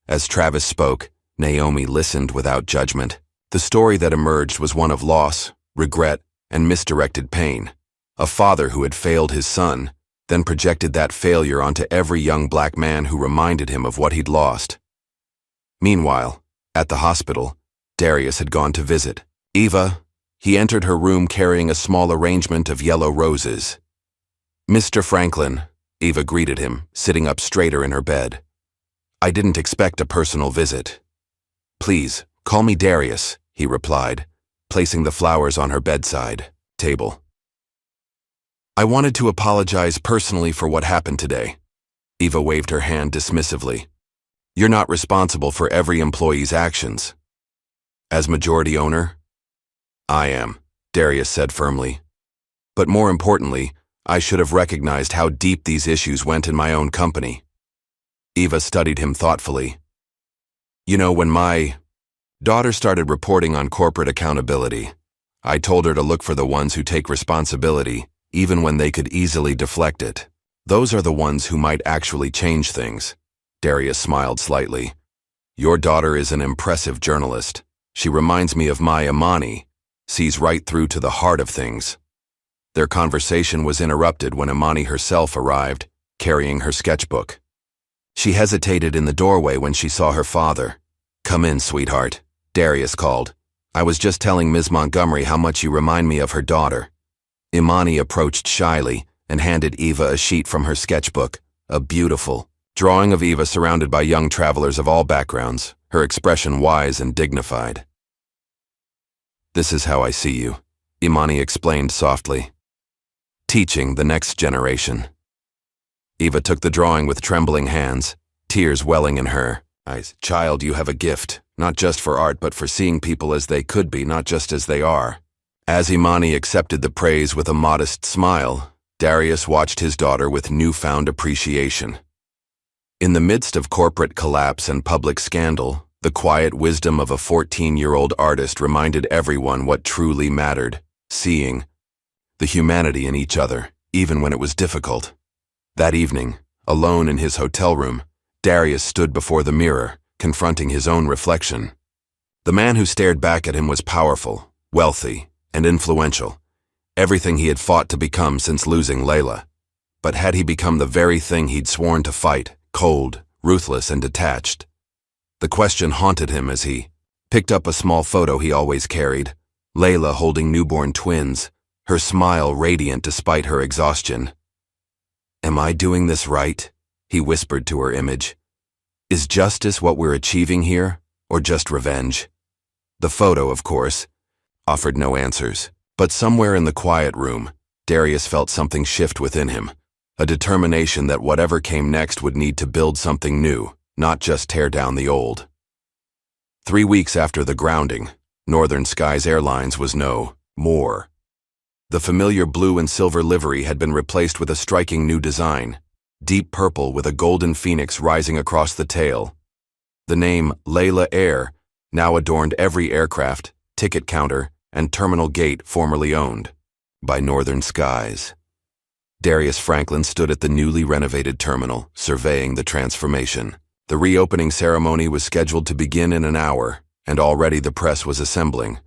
As Travis spoke, Naomi listened without judgment. The story that emerged was one of loss, regret, and misdirected pain. A father who had failed his son, then projected that failure onto every young black man who reminded him of what he'd lost. Meanwhile, at the hospital, Darius had gone to visit Eva. He entered her room carrying a small arrangement of yellow roses. "Mr. Franklin," Eva greeted him, sitting up straighter in her bed. "I didn't expect a personal visit." "Please, call me Darius," he replied, placing the flowers on her bedside table. "I wanted to apologize personally for what happened today." Eva waved her hand dismissively. "You're not responsible for every employee's actions." "As majority owner?" "I am," Darius said firmly. "But more importantly, I should have recognized how deep these issues went in my own company." Eva studied him thoughtfully. "You know, when my daughter started reporting on corporate accountability, I told her to look for the ones who take responsibility, even when they could easily deflect it. Those are the ones who might actually change things." Darius smiled slightly. "Your daughter is an impressive journalist. She reminds me of my Imani, sees right through to the heart of things." Their conversation was interrupted when Imani herself arrived, carrying her sketchbook. She hesitated in the doorway when she saw her father. "Come in, sweetheart," Darius called. "I was just telling Ms. Montgomery how much you remind me of her daughter." Imani approached shyly and handed Eva a sheet from her sketchbook, a beautiful drawing of Eva surrounded by young travelers of all backgrounds, her expression wise and dignified. "This is how I see you," Imani explained softly. "Teaching the next generation." Eva took the drawing with trembling hands, tears welling in her eyes. "Child, you have a gift, not just for art but for seeing people as they could be, not just as they are." As Imani accepted the praise with a modest smile, Darius watched his daughter with newfound appreciation. In the midst of corporate collapse and public scandal, the quiet wisdom of a 14-year-old artist reminded everyone what truly mattered: seeing the humanity in each other, even when it was difficult. That evening, alone in his hotel room, Darius stood before the mirror, confronting his own reflection. The man who stared back at him was powerful, wealthy, and influential, everything he had fought to become since losing Layla. But had he become the very thing he'd sworn to fight, cold, ruthless, and detached? The question haunted him as he picked up a small photo he always carried, Layla holding newborn twins, her smile radiant despite her exhaustion. "Am I doing this right?" he whispered to her image. "Is justice what we're achieving here, or just revenge?" The photo, of course, offered no answers, but somewhere in the quiet room, Darius felt something shift within him, a determination that whatever came next would need to build something new, not just tear down the old. 3 weeks after the grounding, Northern Skies Airlines was no more. The familiar blue and silver livery had been replaced with a striking new design, deep purple with a golden phoenix rising across the tail. The name Layla Air now adorned every aircraft, ticket counter, and terminal gate formerly owned by Northern Skies. Darius Franklin stood at the newly renovated terminal, surveying the transformation. The reopening ceremony was scheduled to begin in an hour, and already the press was assembling.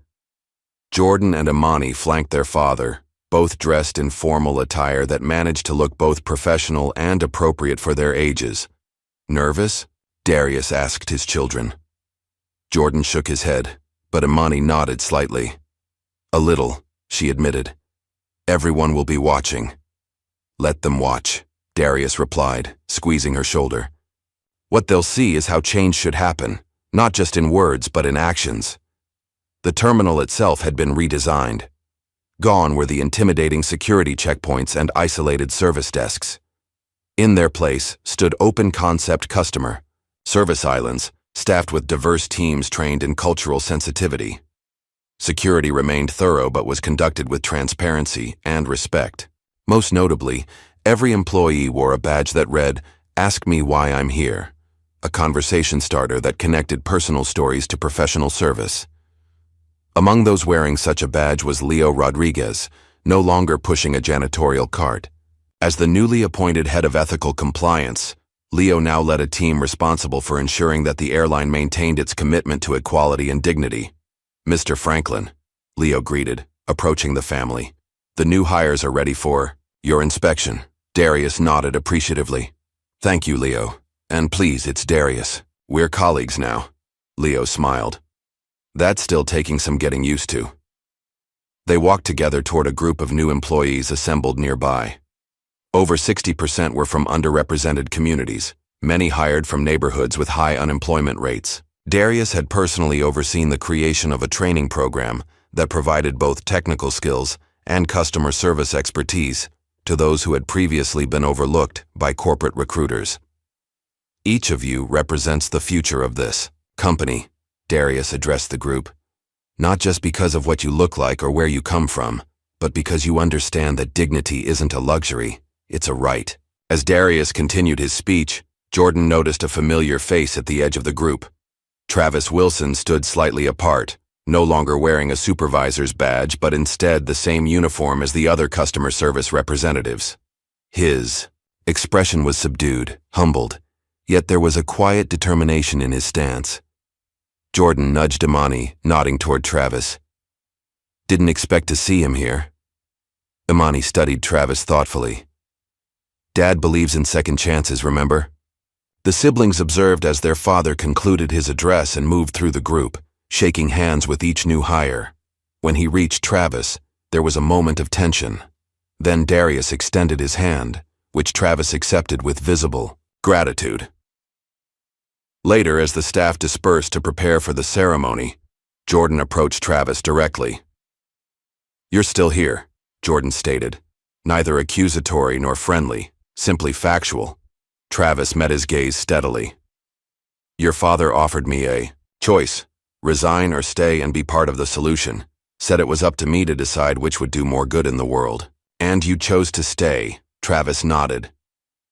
Jordan and Imani flanked their father, both dressed in formal attire that managed to look both professional and appropriate for their ages. "Nervous?" Darius asked his children. Jordan shook his head, but Imani nodded slightly. "A little," she admitted. "Everyone will be watching." "Let them watch," Darius replied, squeezing her shoulder. "What they'll see is how change should happen, not just in words but in actions." The terminal itself had been redesigned. Gone were the intimidating security checkpoints and isolated service desks. In their place stood open-concept customer service islands, staffed with diverse teams trained in cultural sensitivity. Security remained thorough but was conducted with transparency and respect. Most notably, every employee wore a badge that read, "Ask me why I'm here," a conversation starter that connected personal stories to professional service. Among those wearing such a badge was Leo Rodriguez, no longer pushing a janitorial cart. As the newly appointed head of ethical compliance, Leo now led a team responsible for ensuring that the airline maintained its commitment to equality and dignity. "Mr. Franklin," Leo greeted, approaching the family. "The new hires are ready for your inspection." Darius nodded appreciatively. "Thank you, Leo. And please, it's Darius. We're colleagues now." Leo smiled. "That's still taking some getting used to." They walked together toward a group of new employees assembled nearby. Over 60% were from underrepresented communities, many hired from neighborhoods with high unemployment rates. Darius had personally overseen the creation of a training program that provided both technical skills and customer service expertise to those who had previously been overlooked by corporate recruiters. "Each of you represents the future of this company," Darius addressed the group. "Not just because of what you look like or where you come from, but because you understand that dignity isn't a luxury, it's a right." As Darius continued his speech, Jordan noticed a familiar face at the edge of the group. Travis Wilson stood slightly apart, no longer wearing a supervisor's badge but instead the same uniform as the other customer service representatives. His expression was subdued, humbled, yet there was a quiet determination in his stance. Jordan nudged Imani, nodding toward Travis. "Didn't expect to see him here." Imani studied Travis thoughtfully. "Dad believes in second chances, remember?" The siblings observed as their father concluded his address and moved through the group, shaking hands with each new hire. When he reached Travis, there was a moment of tension. Then Darius extended his hand, which Travis accepted with visible gratitude. Later, as the staff dispersed to prepare for the ceremony, Jordan approached Travis directly. "You're still here," Jordan stated, neither accusatory nor friendly, simply factual. Travis met his gaze steadily. "Your father offered me a choice, resign or stay and be part of the solution. Said it was up to me to decide which would do more good in the world. And you chose to stay," Travis nodded.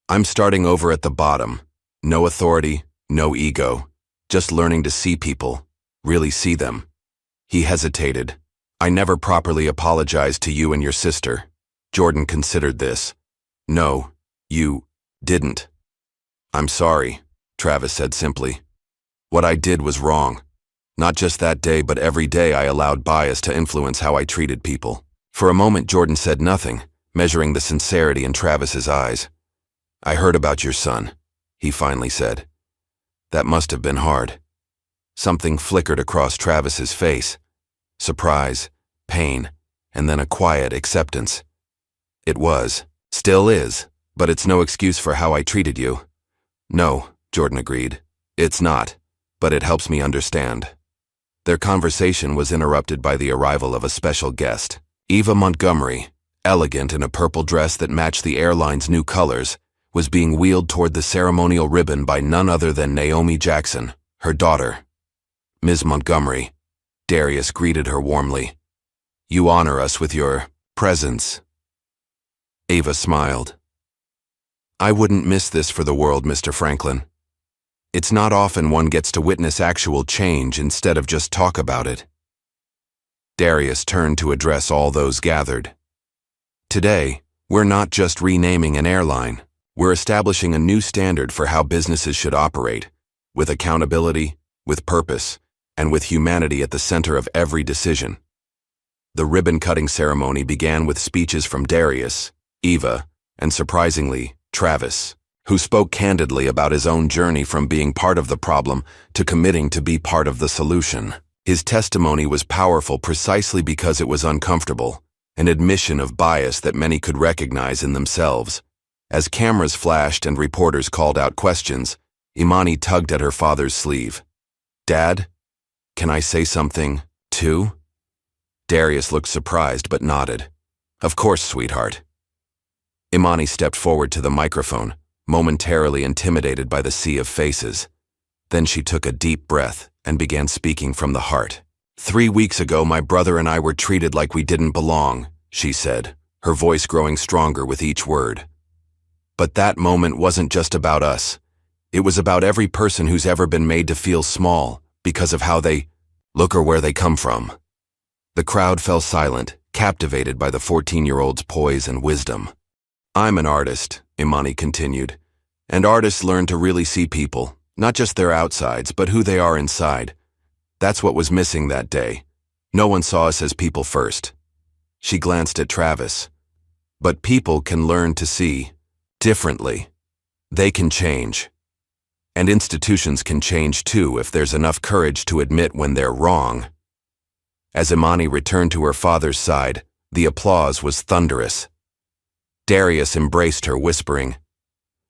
"I'm starting over at the bottom. No authority, no ego, just learning to see people, really see them." He hesitated. "I never properly apologized to you and your sister." Jordan considered this. "No, you didn't." "I'm sorry," Travis said simply. What I did was wrong. Not just that day, but every day I allowed bias to influence how I treated people. For a moment, Jordan said nothing, measuring the sincerity in Travis's eyes. I heard about your son, he finally said. That must have been hard. Something flickered across Travis's face. Surprise, pain, and then a quiet acceptance. It was, still is, but it's no excuse for how I treated you. No, Jordan agreed. It's not, but it helps me understand. Their conversation was interrupted by the arrival of a special guest. Eva Montgomery, elegant in a purple dress that matched the airline's new colors, was being wheeled toward the ceremonial ribbon by none other than Naomi Jackson, her daughter. Ms. Montgomery, Darius greeted her warmly. You honor us with your presence. Ava smiled. I wouldn't miss this for the world, Mr. Franklin. It's not often one gets to witness actual change instead of just talk about it. Darius turned to address all those gathered. Today, we're not just renaming an airline. We're establishing a new standard for how businesses should operate, with accountability, with purpose, and with humanity at the center of every decision. The ribbon-cutting ceremony began with speeches from Darius, Eva, and surprisingly, Travis, who spoke candidly about his own journey from being part of the problem to committing to be part of the solution. His testimony was powerful precisely because it was uncomfortable, an admission of bias that many could recognize in themselves. As cameras flashed and reporters called out questions, Imani tugged at her father's sleeve. Dad, can I say something, too? Darius looked surprised but nodded. Of course, sweetheart. Imani stepped forward to the microphone, momentarily intimidated by the sea of faces. Then she took a deep breath and began speaking from the heart. 3 weeks ago, my brother and I were treated like we didn't belong, she said, her voice growing stronger with each word. But that moment wasn't just about us. It was about every person who's ever been made to feel small because of how they look or where they come from. The crowd fell silent, captivated by the 14-year-old's poise and wisdom. I'm an artist, Imani continued, and artists learn to really see people, not just their outsides, but who they are inside. That's what was missing that day. No one saw us as people first. She glanced at Travis. But people can learn to see differently. They can change. And institutions can change too if there's enough courage to admit when they're wrong. As Imani returned to her father's side, the applause was thunderous. Darius embraced her, whispering,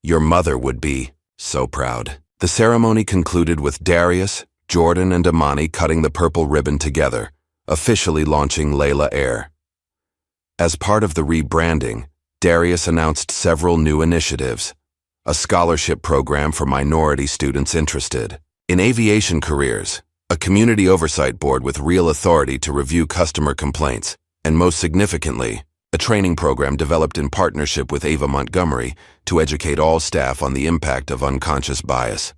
Your mother would be so proud. The ceremony concluded with Darius, Jordan, and Imani cutting the purple ribbon together, officially launching Layla Air. As part of the rebranding, Darius announced several new initiatives. A scholarship program for minority students interested in aviation careers, a community oversight board with real authority to review customer complaints, and most significantly, a training program developed in partnership with Ava Montgomery to educate all staff on the impact of unconscious bias.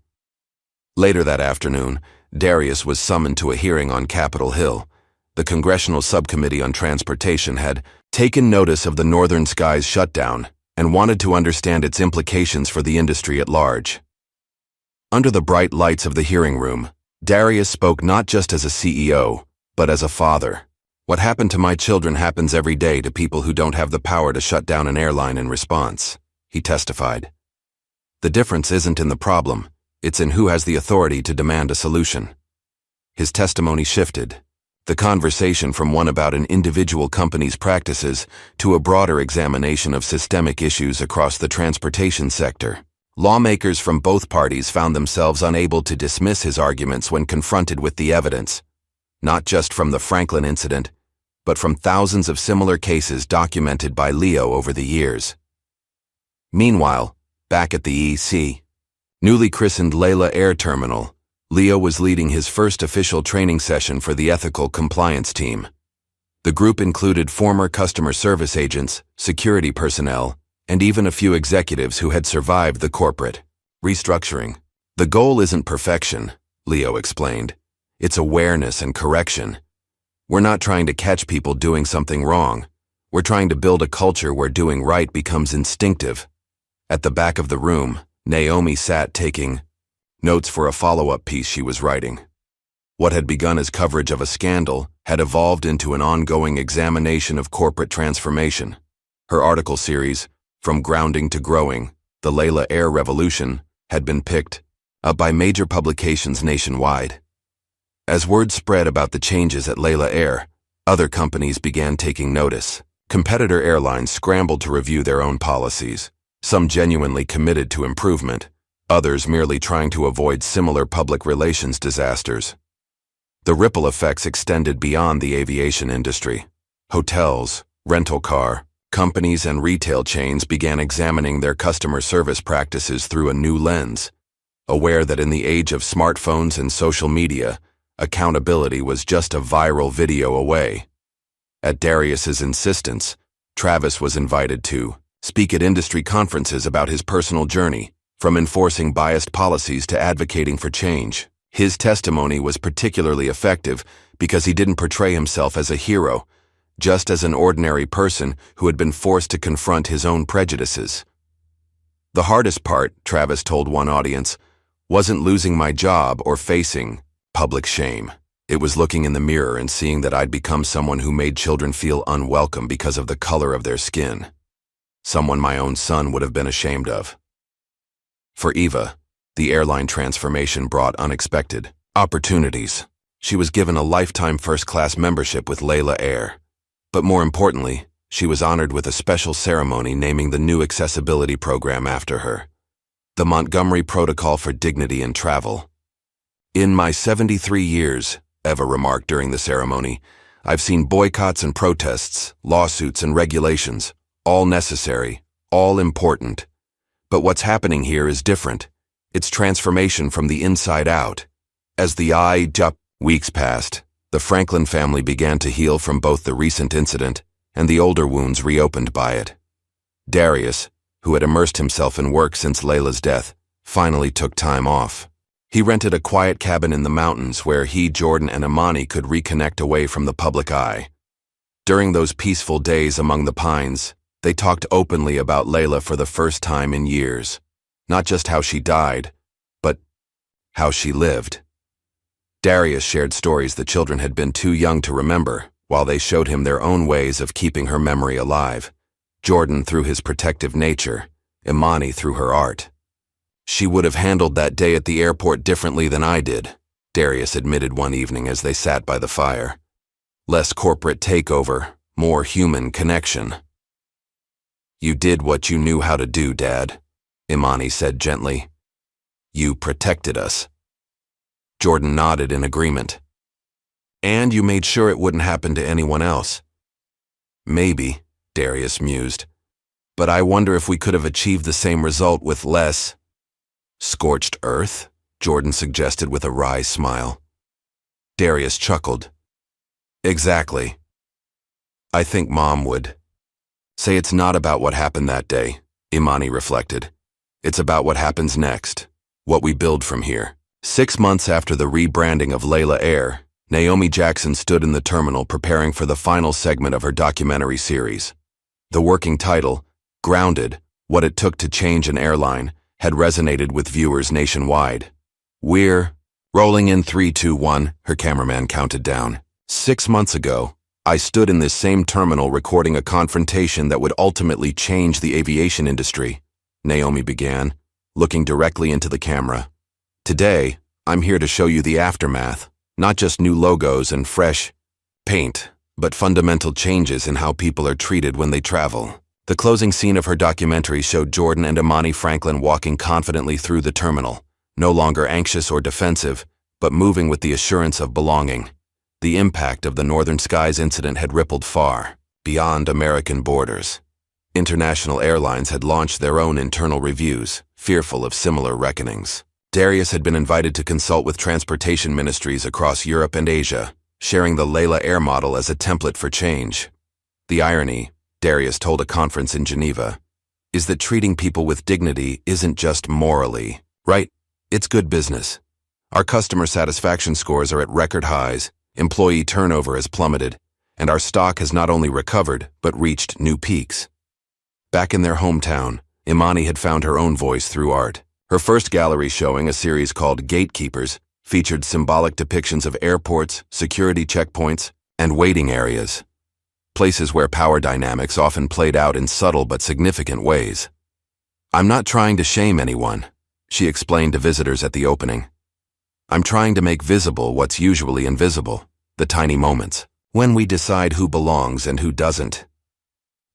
Later that afternoon, Darius was summoned to a hearing on Capitol Hill. The Congressional Subcommittee on Transportation had taken notice of the Northern Skies shutdown and wanted to understand its implications for the industry at large. Under the bright lights of the hearing room, Darius spoke not just as a CEO, but as a father. What happened to my children happens every day to people who don't have the power to shut down an airline in response, he testified. The difference isn't in the problem, it's in who has the authority to demand a solution. His testimony shifted, the conversation from one about an individual company's practices to a broader examination of systemic issues across the transportation sector. Lawmakers from both parties found themselves unable to dismiss his arguments when confronted with the evidence, not just from the Franklin incident, but from thousands of similar cases documented by Leo over the years. Meanwhile, back at the EC, newly christened Layla Air Terminal, Leo was leading his first official training session for the ethical compliance team. The group included former customer service agents, security personnel, and even a few executives who had survived the corporate restructuring. The goal isn't perfection, Leo explained. It's awareness and correction. We're not trying to catch people doing something wrong. We're trying to build a culture where doing right becomes instinctive. At the back of the room, Naomi sat taking notes for a follow-up piece she was writing. What had begun as coverage of a scandal had evolved into an ongoing examination of corporate transformation. Her article series, From Grounding to Growing, The Layla Air Revolution, had been picked up by major publications nationwide. As word spread about the changes at Layla Air, other companies began taking notice. Competitor airlines scrambled to review their own policies, some genuinely committed to improvement, others merely trying to avoid similar public relations disasters. The ripple effects extended beyond the aviation industry. Hotels, rental car, companies and retail chains began examining their customer service practices through a new lens, aware that in the age of smartphones and social media, accountability was just a viral video away. At Darius's insistence, Travis was invited to speak at industry conferences about his personal journey, from enforcing biased policies to advocating for change. His testimony was particularly effective because he didn't portray himself as a hero, just as an ordinary person who had been forced to confront his own prejudices. The hardest part, Travis told one audience, wasn't losing my job or facing public shame. It was looking in the mirror and seeing that I'd become someone who made children feel unwelcome because of the color of their skin. Someone my own son would have been ashamed of. For Eva, the airline transformation brought unexpected opportunities. She was given a lifetime first-class membership with Layla Air. But more importantly, she was honored with a special ceremony naming the new accessibility program after her, the Montgomery Protocol for Dignity in Travel. In my 73 years, Eva remarked during the ceremony, I've seen boycotts and protests, lawsuits and regulations, all necessary, all important. But what's happening here is different. It's transformation from the inside out. As the weeks passed, the Franklin family began to heal from both the recent incident and the older wounds reopened by it. Darius, who had immersed himself in work since Layla's death, finally took time off. He rented a quiet cabin in the mountains where he, Jordan, and Imani could reconnect away from the public eye. During those peaceful days among the pines, they talked openly about Layla for the first time in years. Not just how she died, but how she lived. Darius shared stories the children had been too young to remember, while they showed him their own ways of keeping her memory alive. Jordan through his protective nature, Imani through her art. She would have handled that day at the airport differently than I did, Darius admitted one evening as they sat by the fire. Less corporate takeover, more human connection. You did what you knew how to do, Dad, Imani said gently. You protected us. Jordan nodded in agreement. And you made sure it wouldn't happen to anyone else. Maybe, Darius mused, but I wonder if we could have achieved the same result with less scorched earth, Jordan suggested with a wry smile. Darius chuckled. Exactly. I think Mom would say it's not about what happened that day, Imani reflected. It's about what happens next, what we build from here. 6 months after the rebranding of Layla Air, Naomi Jackson stood in the terminal preparing for the final segment of her documentary series. The working title, Grounded, What It Took to Change an Airline, had resonated with viewers nationwide. We're rolling in 3, 2, 1, her cameraman counted down. 6 months ago, I stood in this same terminal recording a confrontation that would ultimately change the aviation industry, Naomi began, looking directly into the camera. Today, I'm here to show you the aftermath, not just new logos and fresh paint, but fundamental changes in how people are treated when they travel. The closing scene of her documentary showed Jordan and Imani Franklin walking confidently through the terminal, no longer anxious or defensive, but moving with the assurance of belonging. The impact of the Northern Skies incident had rippled far, beyond American borders. International airlines had launched their own internal reviews, fearful of similar reckonings. Darius had been invited to consult with transportation ministries across Europe and Asia, sharing the Layla Air model as a template for change. The irony, Darius told a conference in Geneva, is that treating people with dignity isn't just morally right, it's good business. Our customer satisfaction scores are at record highs, employee turnover has plummeted, and our stock has not only recovered, but reached new peaks. Back in their hometown, Imani had found her own voice through art. Her first gallery showing, a series called Gatekeepers, featured symbolic depictions of airports, security checkpoints, and waiting areas, places where power dynamics often played out in subtle but significant ways. "I'm not trying to shame anyone," she explained to visitors at the opening. "I'm trying to make visible what's usually invisible, the tiny moments, when we decide who belongs and who doesn't."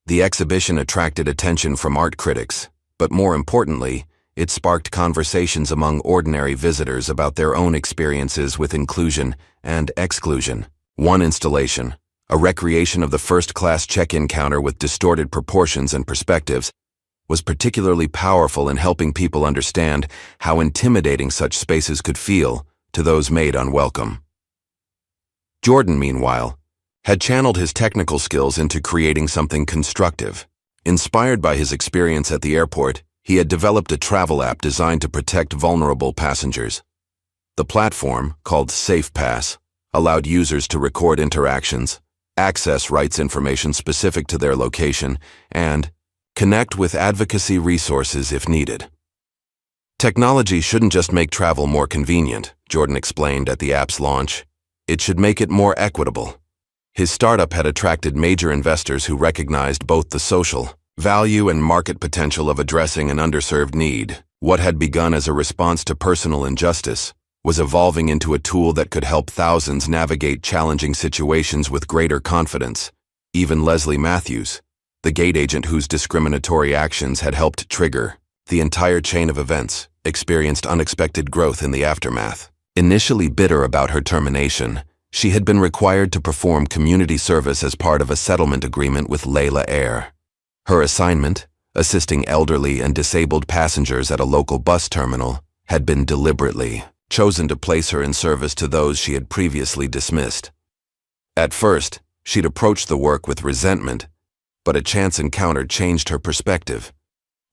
The exhibition attracted attention from art critics, but more importantly, it sparked conversations among ordinary visitors about their own experiences with inclusion and exclusion. One installation, a recreation of the first-class check-in counter with distorted proportions and perspectives, was particularly powerful in helping people understand how intimidating such spaces could feel to those made unwelcome. Jordan, meanwhile, had channeled his technical skills into creating something constructive. Inspired by his experience at the airport, he had developed a travel app designed to protect vulnerable passengers. The platform, called SafePass, allowed users to record interactions, access rights information specific to their location, and connect with advocacy resources if needed. "Technology shouldn't just make travel more convenient," Jordan explained at the app's launch. "It should make it more equitable." His startup had attracted major investors who recognized both the social value and market potential of addressing an underserved need. What had begun as a response to personal injustice was evolving into a tool that could help thousands navigate challenging situations with greater confidence. Even Leslie Matthews, the gate agent whose discriminatory actions had helped trigger the entire chain of events, experienced unexpected growth in the aftermath. Initially bitter about her termination, she had been required to perform community service as part of a settlement agreement with Layla Air. Her assignment, assisting elderly and disabled passengers at a local bus terminal, had been deliberately chosen to place her in service to those she had previously dismissed. At first, she'd approached the work with resentment, but a chance encounter changed her perspective.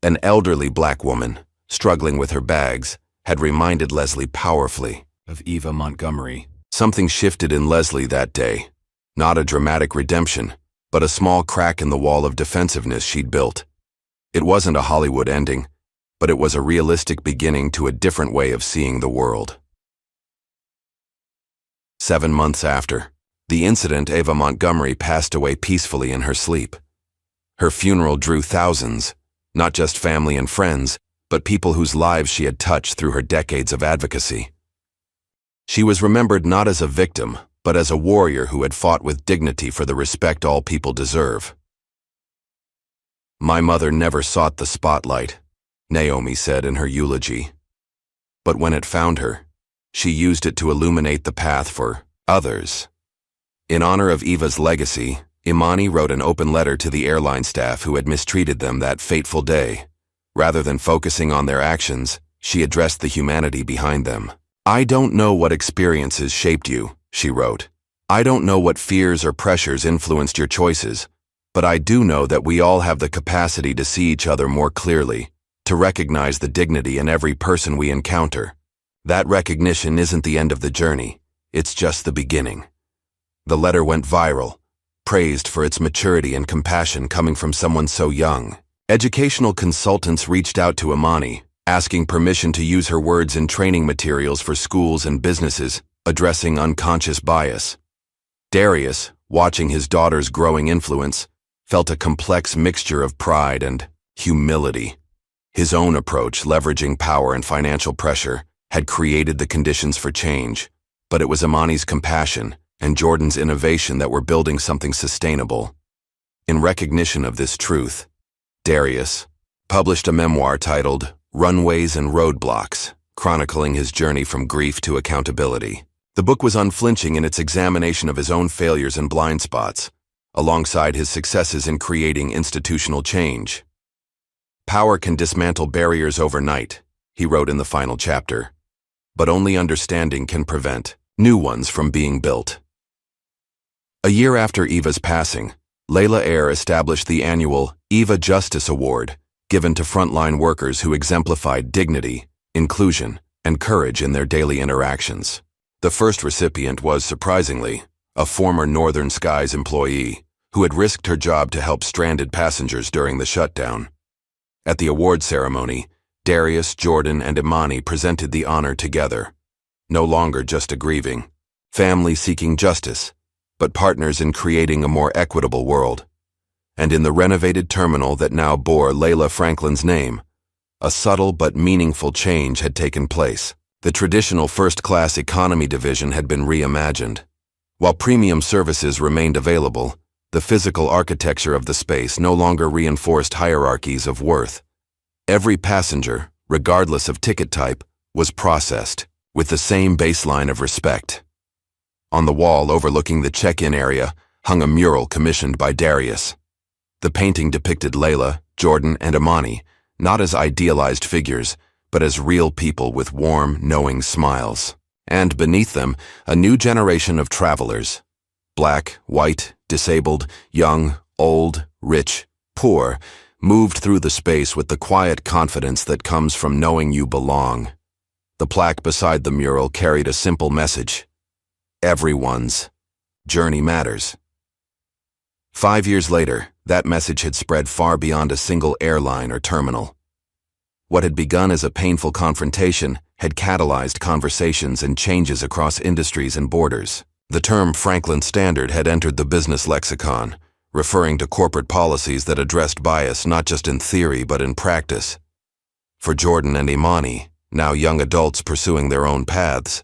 An elderly black woman, struggling with her bags, had reminded Leslie powerfully of Eva Montgomery. Something shifted in Leslie that day. Not a dramatic redemption, but a small crack in the wall of defensiveness she'd built. It wasn't a Hollywood ending, but it was a realistic beginning to a different way of seeing the world. 7 months after the incident, Eva Montgomery passed away peacefully in her sleep. Her funeral drew thousands, not just family and friends, but people whose lives she had touched through her decades of advocacy. She was remembered not as a victim, but as a warrior who had fought with dignity for the respect all people deserve. "My mother never sought the spotlight," Naomi said in her eulogy. "But when it found her, she used it to illuminate the path for others." In honor of Eva's legacy, Imani wrote an open letter to the airline staff who had mistreated them that fateful day. Rather than focusing on their actions, she addressed the humanity behind them. "I don't know what experiences shaped you," she wrote. "I don't know what fears or pressures influenced your choices, but I do know that we all have the capacity to see each other more clearly, to recognize the dignity in every person we encounter. That recognition isn't the end of the journey, it's just the beginning." The letter went viral, praised for its maturity and compassion coming from someone so young. Educational consultants reached out to Imani, asking permission to use her words in training materials for schools and businesses, addressing unconscious bias. Darius, watching his daughter's growing influence, felt a complex mixture of pride and humility. His own approach, leveraging power and financial pressure, had created the conditions for change, but it was Imani's compassion and Jordan's innovation that were building something sustainable. In recognition of this truth, Darius published a memoir titled Runways and Roadblocks, chronicling his journey from grief to accountability. The book was unflinching in its examination of his own failures and blind spots, alongside his successes in creating institutional change. "Power can dismantle barriers overnight," he wrote in the final chapter, "but only understanding can prevent new ones from being built." A year after Eva's passing, Layla Air established the annual Eva Justice Award, given to frontline workers who exemplified dignity, inclusion, and courage in their daily interactions. The first recipient was, surprisingly, a former Northern Skies employee who had risked her job to help stranded passengers during the shutdown. At the award ceremony, Darius, Jordan, and Imani presented the honor together. No longer just a grieving family seeking justice, but partners in creating a more equitable world. And in the renovated terminal that now bore Layla Franklin's name, a subtle but meaningful change had taken place. The traditional first-class economy division had been reimagined. While premium services remained available, the physical architecture of the space no longer reinforced hierarchies of worth. Every passenger, regardless of ticket type, was processed with the same baseline of respect. On the wall overlooking the check-in area hung a mural commissioned by Darius. The painting depicted Layla, Jordan, and Imani, not as idealized figures, but as real people with warm, knowing smiles. And beneath them, a new generation of travelers. Black, white, disabled, young, old, rich, poor, moved through the space with the quiet confidence that comes from knowing you belong. The plaque beside the mural carried a simple message: everyone's journey matters. 5 years later, that message had spread far beyond a single airline or terminal. What had begun as a painful confrontation had catalyzed conversations and changes across industries and borders. The term Franklin Standard had entered the business lexicon, referring to corporate policies that addressed bias not just in theory but in practice. For Jordan and Imani, now young adults pursuing their own paths,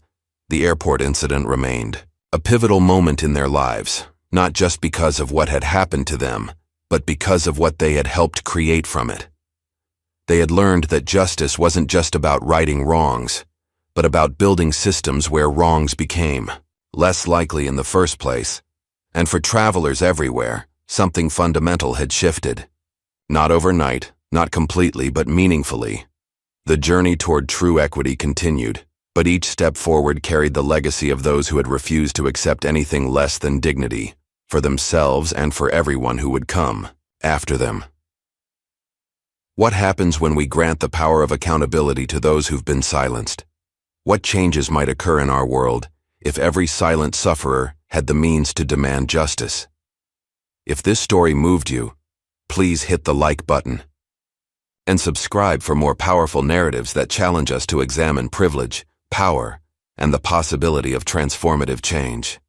the airport incident remained a pivotal moment in their lives, not just because of what had happened to them, but because of what they had helped create from it. They had learned that justice wasn't just about righting wrongs, but about building systems where wrongs became less likely in the first place. And for travelers everywhere, something fundamental had shifted. Not overnight, not completely, but meaningfully. The journey toward true equity continued, but each step forward carried the legacy of those who had refused to accept anything less than dignity, for themselves and for everyone who would come after them. What happens when we grant the power of accountability to those who've been silenced? What changes might occur in our world if every silent sufferer had the means to demand justice? If this story moved you, please hit the like button and subscribe for more powerful narratives that challenge us to examine privilege, power, and the possibility of transformative change.